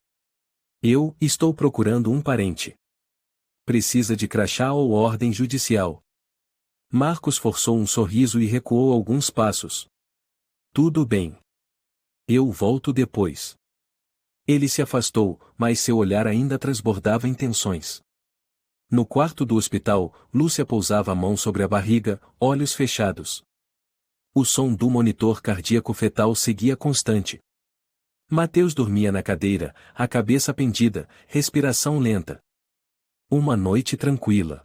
Eu estou procurando um parente. Precisa de crachá ou ordem judicial. Marcos forçou um sorriso e recuou alguns passos. Tudo bem. Eu volto depois. Ele se afastou, mas seu olhar ainda transbordava intenções. No quarto do hospital, Lúcia pousava a mão sobre a barriga, olhos fechados. O som do monitor cardíaco fetal seguia constante. Mateus dormia na cadeira, a cabeça pendida, respiração lenta. Uma noite tranquila.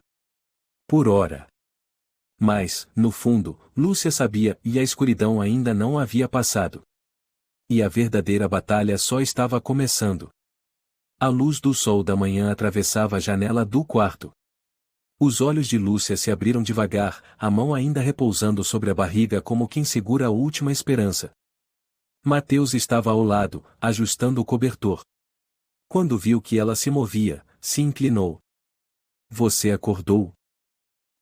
Por hora. Mas, no fundo, Lúcia sabia e a escuridão ainda não havia passado. E a verdadeira batalha só estava começando. A luz do sol da manhã atravessava a janela do quarto. Os olhos de Lúcia se abriram devagar, a mão ainda repousando sobre a barriga como quem segura a última esperança. Mateus estava ao lado, ajustando o cobertor. Quando viu que ela se movia, se inclinou. Você acordou?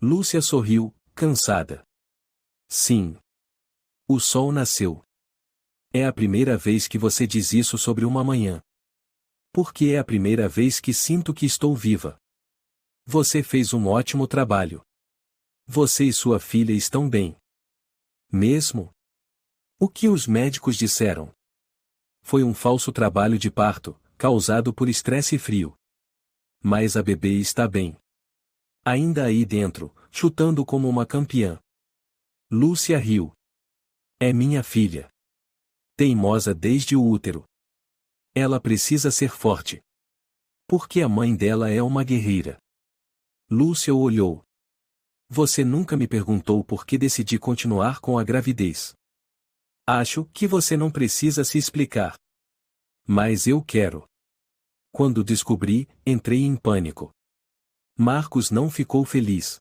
Lúcia sorriu, cansada. Sim. O sol nasceu. É a primeira vez que você diz isso sobre uma manhã. Porque é a primeira vez que sinto que estou viva. Você fez um ótimo trabalho. Você e sua filha estão bem. Mesmo? O que os médicos disseram? Foi um falso trabalho de parto, causado por estresse e frio. Mas a bebê está bem. Ainda aí dentro, chutando como uma campeã. Lúcia riu. É minha filha. Teimosa desde o útero. Ela precisa ser forte. Porque a mãe dela é uma guerreira. Lúcia o olhou. Você nunca me perguntou por que decidi continuar com a gravidez. Acho que você não precisa se explicar. Mas eu quero. Quando descobri, entrei em pânico. Marcos não ficou feliz.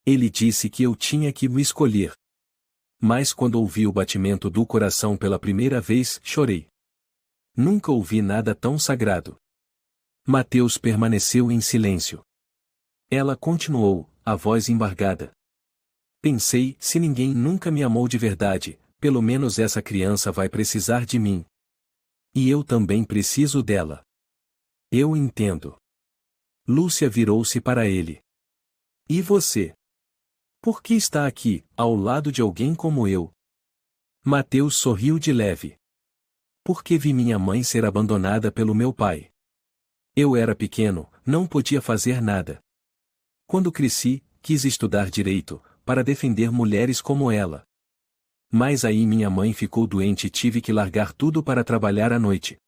Ele disse que eu tinha que me escolher. Mas quando ouvi o batimento do coração pela primeira vez, chorei. Nunca ouvi nada tão sagrado. Mateus permaneceu em silêncio. Ela continuou, a voz embargada. Pensei, se ninguém nunca me amou de verdade, pelo menos essa criança vai precisar de mim. E eu também preciso dela. Eu entendo. Lúcia virou-se para ele. E você? Por que está aqui, ao lado de alguém como eu? Mateus sorriu de leve. Porque vi minha mãe ser abandonada pelo meu pai. Eu era pequeno, não podia fazer nada. Quando cresci, quis estudar direito, para defender mulheres como ela. Mas aí minha mãe ficou doente e tive que largar tudo para trabalhar à noite.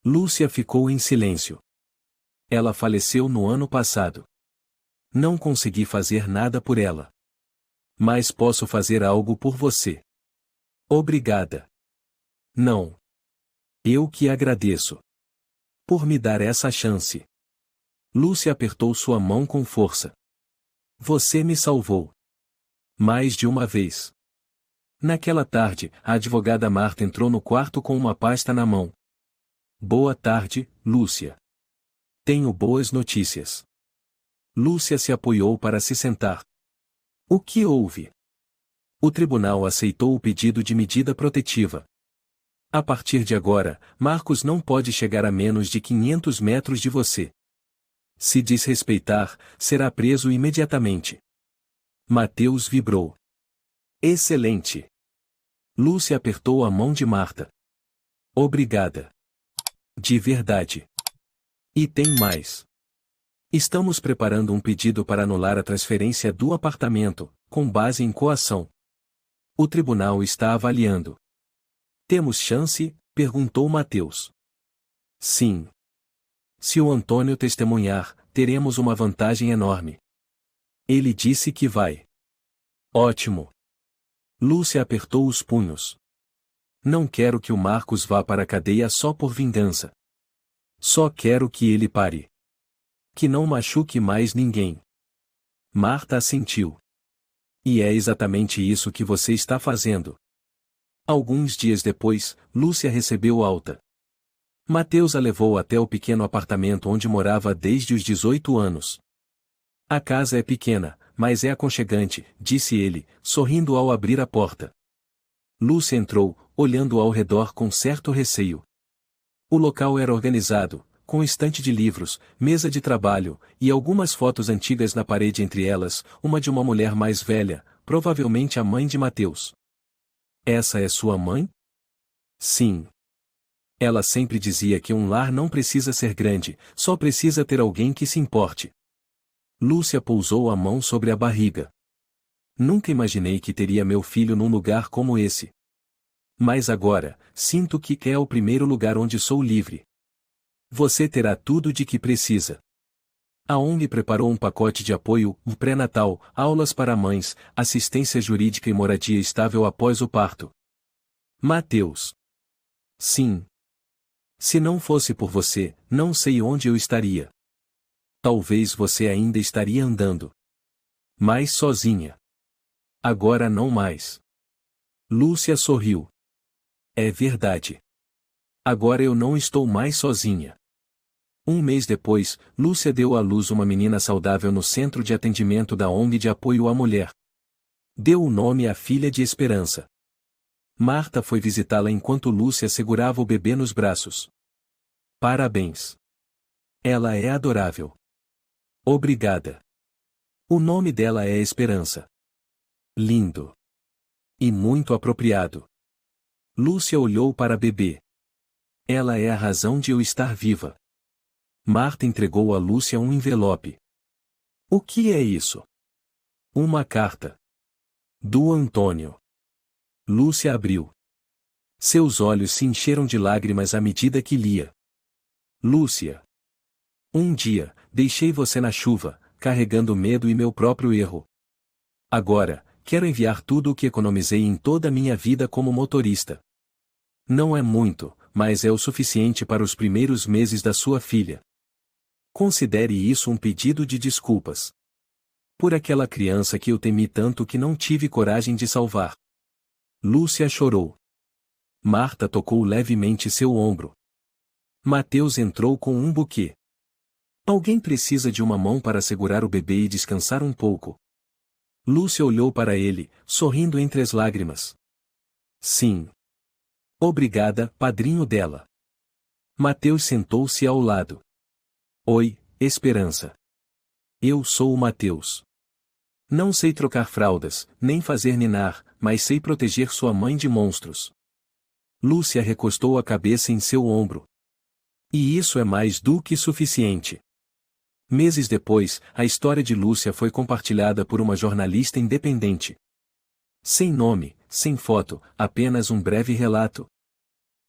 Lúcia ficou em silêncio. Ela faleceu no ano passado. Não consegui fazer nada por ela. Mas posso fazer algo por você. Obrigada. Não. Eu que agradeço. Por me dar essa chance. Lúcia apertou sua mão com força. Você me salvou. Mais de uma vez. Naquela tarde, a advogada Marta entrou no quarto com uma pasta na mão. Boa tarde, Lúcia. Tenho boas notícias. Lúcia se apoiou para se sentar. O que houve? O tribunal aceitou o pedido de medida protetiva. A partir de agora, Marcos não pode chegar a menos de 500 metros de você. Se desrespeitar, será preso imediatamente. Mateus vibrou. Excelente. Lúcia apertou a mão de Marta. Obrigada. De verdade. E tem mais. Estamos preparando um pedido para anular a transferência do apartamento, com base em coação. O tribunal está avaliando. Temos chance? Perguntou Mateus. Sim. Se o Antônio testemunhar, teremos uma vantagem enorme. Ele disse que vai. Ótimo. Lúcia apertou os punhos. Não quero que o Marcos vá para a cadeia só por vingança. Só quero que ele pare. Que não machuque mais ninguém. Marta assentiu. E é exatamente isso que você está fazendo. Alguns dias depois, Lúcia recebeu alta. Mateus a levou até o pequeno apartamento onde morava desde os 18 anos. A casa é pequena, mas é aconchegante, disse ele, sorrindo ao abrir a porta. Lúcia entrou, olhando ao redor com certo receio. O local era organizado, com estante de livros, mesa de trabalho, e algumas fotos antigas na parede, entre elas, uma de uma mulher mais velha, provavelmente a mãe de Mateus. Essa é sua mãe? Sim. Ela sempre dizia que um lar não precisa ser grande, só precisa ter alguém que se importe. Lúcia pousou a mão sobre a barriga. Nunca imaginei que teria meu filho num lugar como esse. Mas agora, sinto que é o primeiro lugar onde sou livre. Você terá tudo de que precisa. A ONG preparou um pacote de apoio, um pré-natal, aulas para mães, assistência jurídica e moradia estável após o parto. Mateus. Sim. Se não fosse por você, não sei onde eu estaria. Talvez você ainda estaria andando. Mas sozinha. Agora não mais. Lúcia sorriu. É verdade. Agora eu não estou mais sozinha. Um mês depois, Lúcia deu à luz uma menina saudável no centro de atendimento da ONG de apoio à mulher. Deu o nome à filha de Esperança. Marta foi visitá-la enquanto Lúcia segurava o bebê nos braços. Parabéns. Ela é adorável. Obrigada. O nome dela é Esperança. Lindo. E muito apropriado. Lúcia olhou para a bebê. Ela é a razão de eu estar viva. Marta entregou a Lúcia um envelope. O que é isso? Uma carta. Do Antônio. Lúcia abriu. Seus olhos se encheram de lágrimas à medida que lia. Lúcia. Um dia, deixei você na chuva, carregando medo e meu próprio erro. Agora, quero enviar tudo o que economizei em toda a minha vida como motorista. Não é muito, mas é o suficiente para os primeiros meses da sua filha. Considere isso um pedido de desculpas. Por aquela criança que eu temi tanto que não tive coragem de salvar. Lúcia chorou. Marta tocou levemente seu ombro. Mateus entrou com um buquê. Alguém precisa de uma mão para segurar o bebê e descansar um pouco. Lúcia olhou para ele, sorrindo entre as lágrimas. Sim. Obrigada, padrinho dela. Mateus sentou-se ao lado. Oi, Esperança. Eu sou o Mateus. Não sei trocar fraldas, nem fazer ninar, mas sei proteger sua mãe de monstros. Lúcia recostou a cabeça em seu ombro. E isso é mais do que suficiente. Meses depois, a história de Lúcia foi compartilhada por uma jornalista independente. Sem nome, sem foto, apenas um breve relato.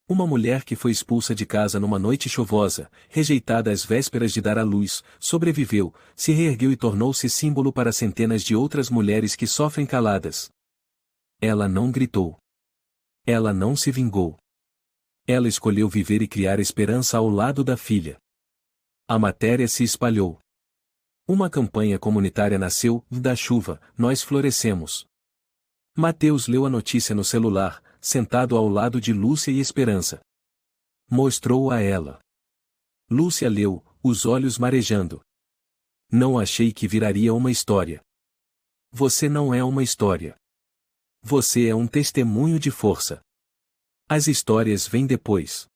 Uma mulher que foi expulsa de casa numa noite chuvosa, rejeitada às vésperas de dar à luz, sobreviveu, se reergueu e tornou-se símbolo para centenas de outras mulheres que sofrem caladas. Ela não gritou. Ela não se vingou. Ela escolheu viver e criar esperança ao lado da filha. A matéria se espalhou. Uma campanha comunitária nasceu, da chuva, nós florescemos. Mateus leu a notícia no celular, sentado ao lado de Lúcia e Esperança. Mostrou a ela. Lúcia leu, os olhos marejando. Não achei que viraria uma história. Você não é uma história. Você é um testemunho de força. As histórias vêm depois.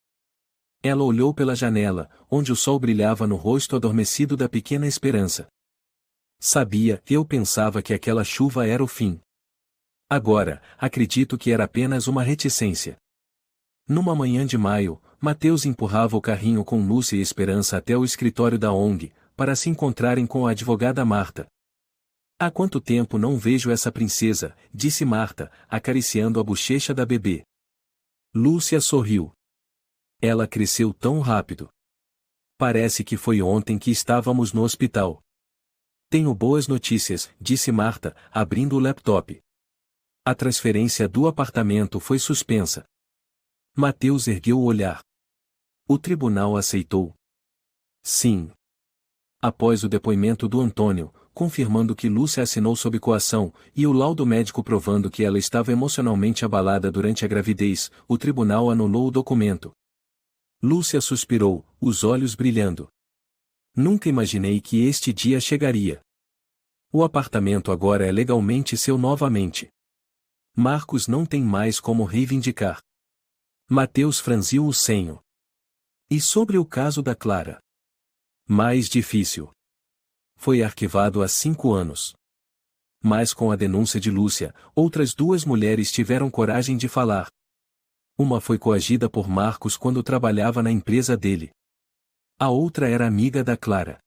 Ela olhou pela janela, onde o sol brilhava no rosto adormecido da pequena Esperança. Sabia, eu pensava que aquela chuva era o fim. Agora, acredito que era apenas uma reticência. Numa manhã de maio, Mateus empurrava o carrinho com Lúcia e Esperança até o escritório da ONG, para se encontrarem com a advogada Marta. Há quanto tempo não vejo essa princesa, disse Marta, acariciando a bochecha da bebê. Lúcia sorriu. Ela cresceu tão rápido. Parece que foi ontem que estávamos no hospital. Tenho boas notícias, disse Marta, abrindo o laptop. A transferência do apartamento foi suspensa. Mateus ergueu o olhar. O tribunal aceitou. Sim. Após o depoimento do Antônio, confirmando que Lúcia assinou sob coação, e o laudo médico provando que ela estava emocionalmente abalada durante a gravidez, o tribunal anulou o documento. Lúcia suspirou, os olhos brilhando. Nunca imaginei que este dia chegaria. O apartamento agora é legalmente seu novamente. Marcos não tem mais como reivindicar. Mateus franziu o senho. E sobre o caso da Clara? Mais difícil. Foi arquivado há 5 anos. Mas com a denúncia de Lúcia, outras 2 mulheres tiveram coragem de falar. Uma foi coagida por Marcos quando trabalhava na empresa dele. A outra era amiga da Clara.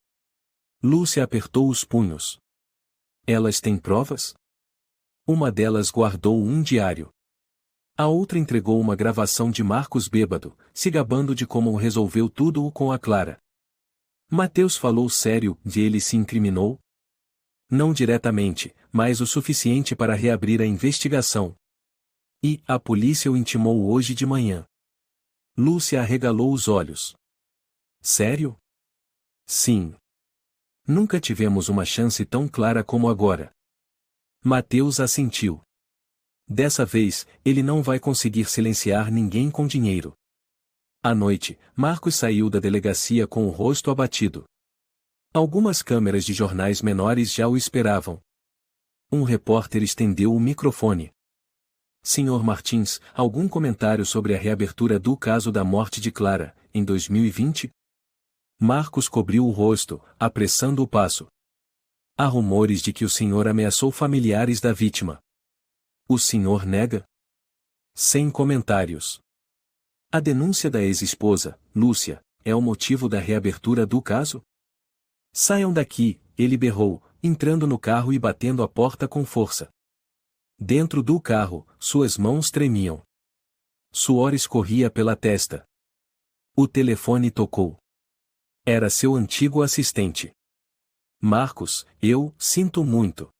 Lúcia apertou os punhos. Elas têm provas? Uma delas guardou um diário. A outra entregou uma gravação de Marcos bêbado, se gabando de como resolveu tudo com a Clara. Mateus falou sério, de ele se incriminou? Não diretamente, mas o suficiente para reabrir a investigação. E a polícia o intimou hoje de manhã. Lúcia arregalou os olhos. Sério? Sim. Nunca tivemos uma chance tão clara como agora. Mateus assentiu. Dessa vez, ele não vai conseguir silenciar ninguém com dinheiro. À noite, Marcos saiu da delegacia com o rosto abatido. Algumas câmeras de jornais menores já o esperavam. Um repórter estendeu o microfone. Senhor Martins, algum comentário sobre a reabertura do caso da morte de Clara, em 2020? Marcos cobriu o rosto, apressando o passo. Há rumores de que o senhor ameaçou familiares da vítima. O senhor nega? Sem comentários. A denúncia da ex-esposa, Lúcia, é o motivo da reabertura do caso? Saiam daqui, ele berrou, entrando no carro e batendo a porta com força. Dentro do carro, suas mãos tremiam. Suor escorria pela testa. O telefone tocou. Era seu antigo assistente. Marcos, eu sinto muito.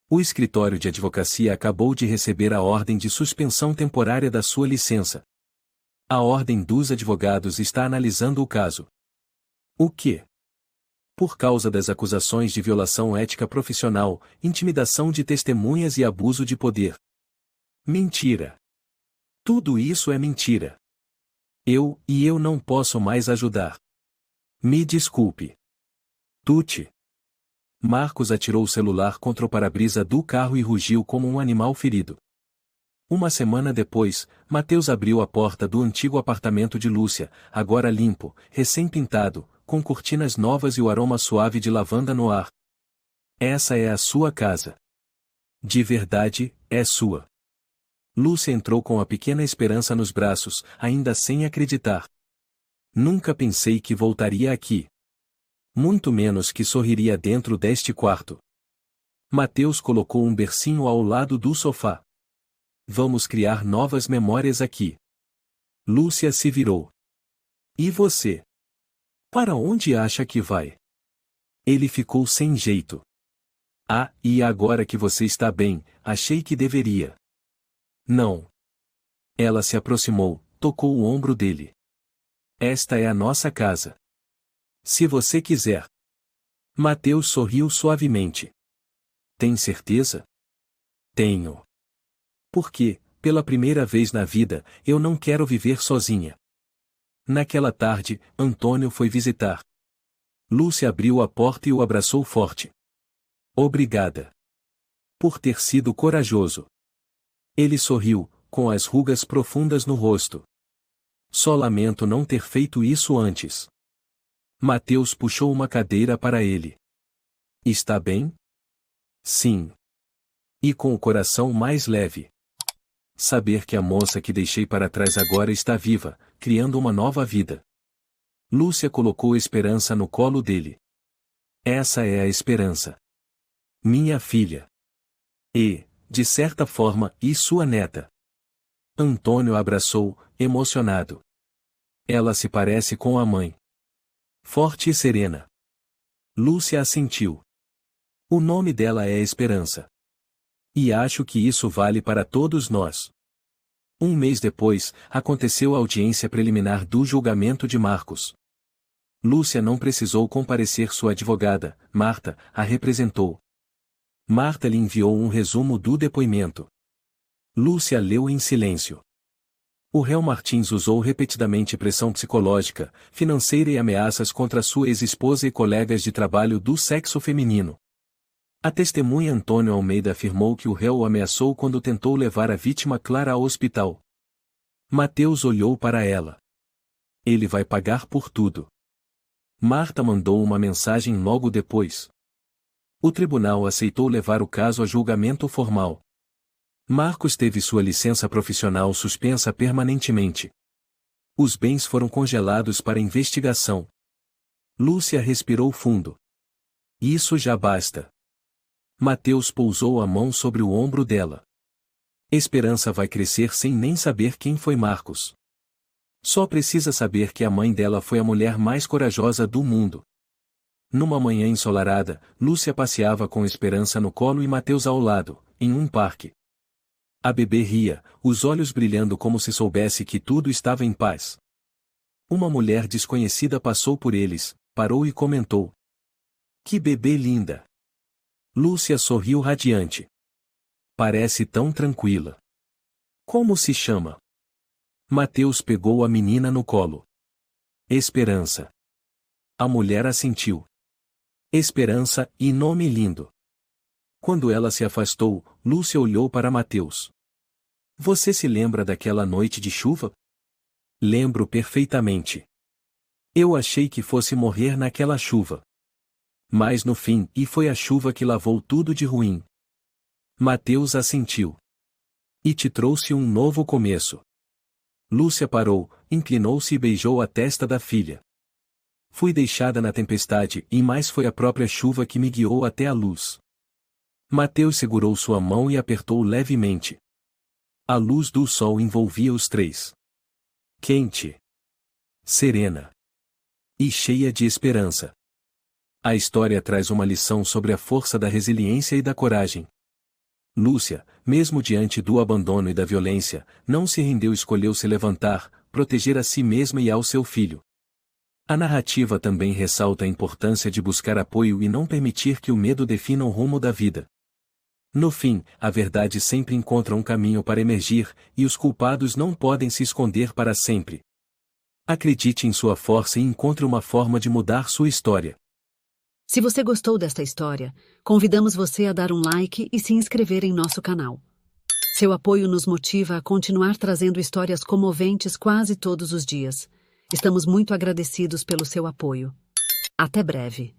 O escritório de advocacia acabou de receber a ordem de suspensão temporária da sua licença. A ordem dos advogados está analisando o caso. O quê? Por causa das acusações de violação ética profissional, intimidação de testemunhas e abuso de poder. Mentira. Tudo isso é mentira. Eu não posso mais ajudar. Me desculpe. Tuti. Marcos atirou o celular contra o para-brisa do carro e rugiu como um animal ferido. Uma semana depois, Mateus abriu a porta do antigo apartamento de Lúcia, agora limpo, recém-pintado, com cortinas novas e o aroma suave de lavanda no ar. Essa é a sua casa. De verdade, é sua. Lúcia entrou com a pequena esperança nos braços, ainda sem acreditar. Nunca pensei que voltaria aqui. Muito menos que sorriria dentro deste quarto. Mateus colocou um bercinho ao lado do sofá. Vamos criar novas memórias aqui. Lúcia se virou. E você? Para onde acha que vai? Ele ficou sem jeito. Ah, e agora que você está bem, achei que deveria. Não. Ela se aproximou, tocou o ombro dele. Esta é a nossa casa. Se você quiser. Mateus sorriu suavemente. Tem certeza? Tenho. Porque, pela primeira vez na vida, eu não quero viver sozinha. Naquela tarde, Antônio foi visitar. Lúcia abriu a porta e o abraçou forte. Obrigada. Por ter sido corajoso. Ele sorriu, com as rugas profundas no rosto. Só lamento não ter feito isso antes. Mateus puxou uma cadeira para ele. Está bem? Sim. E com o coração mais leve. Saber que a moça que deixei para trás agora está viva, criando uma nova vida. Lúcia colocou esperança no colo dele. Essa é a esperança. Minha filha. E, de certa forma, e sua neta. Antônio abraçou, emocionado. Ela se parece com a mãe. Forte e serena. Lúcia assentiu. O nome dela é Esperança. E acho que isso vale para todos nós. Um mês depois, aconteceu a audiência preliminar do julgamento de Marcos. Lúcia não precisou comparecer, sua advogada, Marta, a representou. Marta lhe enviou um resumo do depoimento. Lúcia leu em silêncio. O réu Martins usou repetidamente pressão psicológica, financeira e ameaças contra sua ex-esposa e colegas de trabalho do sexo feminino. A testemunha Antônio Almeida afirmou que o réu o ameaçou quando tentou levar a vítima Clara ao hospital. Mateus olhou para ela. Ele vai pagar por tudo. Marta mandou uma mensagem logo depois. O tribunal aceitou levar o caso a julgamento formal. Marcos teve sua licença profissional suspensa permanentemente. Os bens foram congelados para investigação. Lúcia respirou fundo. Isso já basta. Mateus pousou a mão sobre o ombro dela. Esperança vai crescer sem nem saber quem foi Marcos. Só precisa saber que a mãe dela foi a mulher mais corajosa do mundo. Numa manhã ensolarada, Lúcia passeava com Esperança no colo e Mateus ao lado, em um parque. A bebê ria, os olhos brilhando como se soubesse que tudo estava em paz. Uma mulher desconhecida passou por eles, parou e comentou. Que bebê linda! Lúcia sorriu radiante. Parece tão tranquila. Como se chama? Mateus pegou a menina no colo. Esperança. A mulher assentiu. Esperança, e nome lindo. Quando ela se afastou, Lúcia olhou para Mateus. Você se lembra daquela noite de chuva? Lembro perfeitamente. Eu achei que fosse morrer naquela chuva. Mas no fim, e foi a chuva que lavou tudo de ruim. Mateus assentiu. E te trouxe um novo começo. Lúcia parou, inclinou-se e beijou a testa da filha. Fui deixada na tempestade, e mais foi a própria chuva que me guiou até a luz. Mateus segurou sua mão e apertou levemente. A luz do sol envolvia os três. Quente. Serena. E cheia de esperança. A história traz uma lição sobre a força da resiliência e da coragem. Lúcia, mesmo diante do abandono e da violência, não se rendeu e escolheu se levantar, proteger a si mesma e ao seu filho. A narrativa também ressalta a importância de buscar apoio e não permitir que o medo defina o rumo da vida. No fim, a verdade sempre encontra um caminho para emergir, e os culpados não podem se esconder para sempre. Acredite em sua força e encontre uma forma de mudar sua história. Se você gostou desta história, convidamos você a dar um like e se inscrever em nosso canal. Seu apoio nos motiva a continuar trazendo histórias comoventes quase todos os dias. Estamos muito agradecidos pelo seu apoio. Até breve.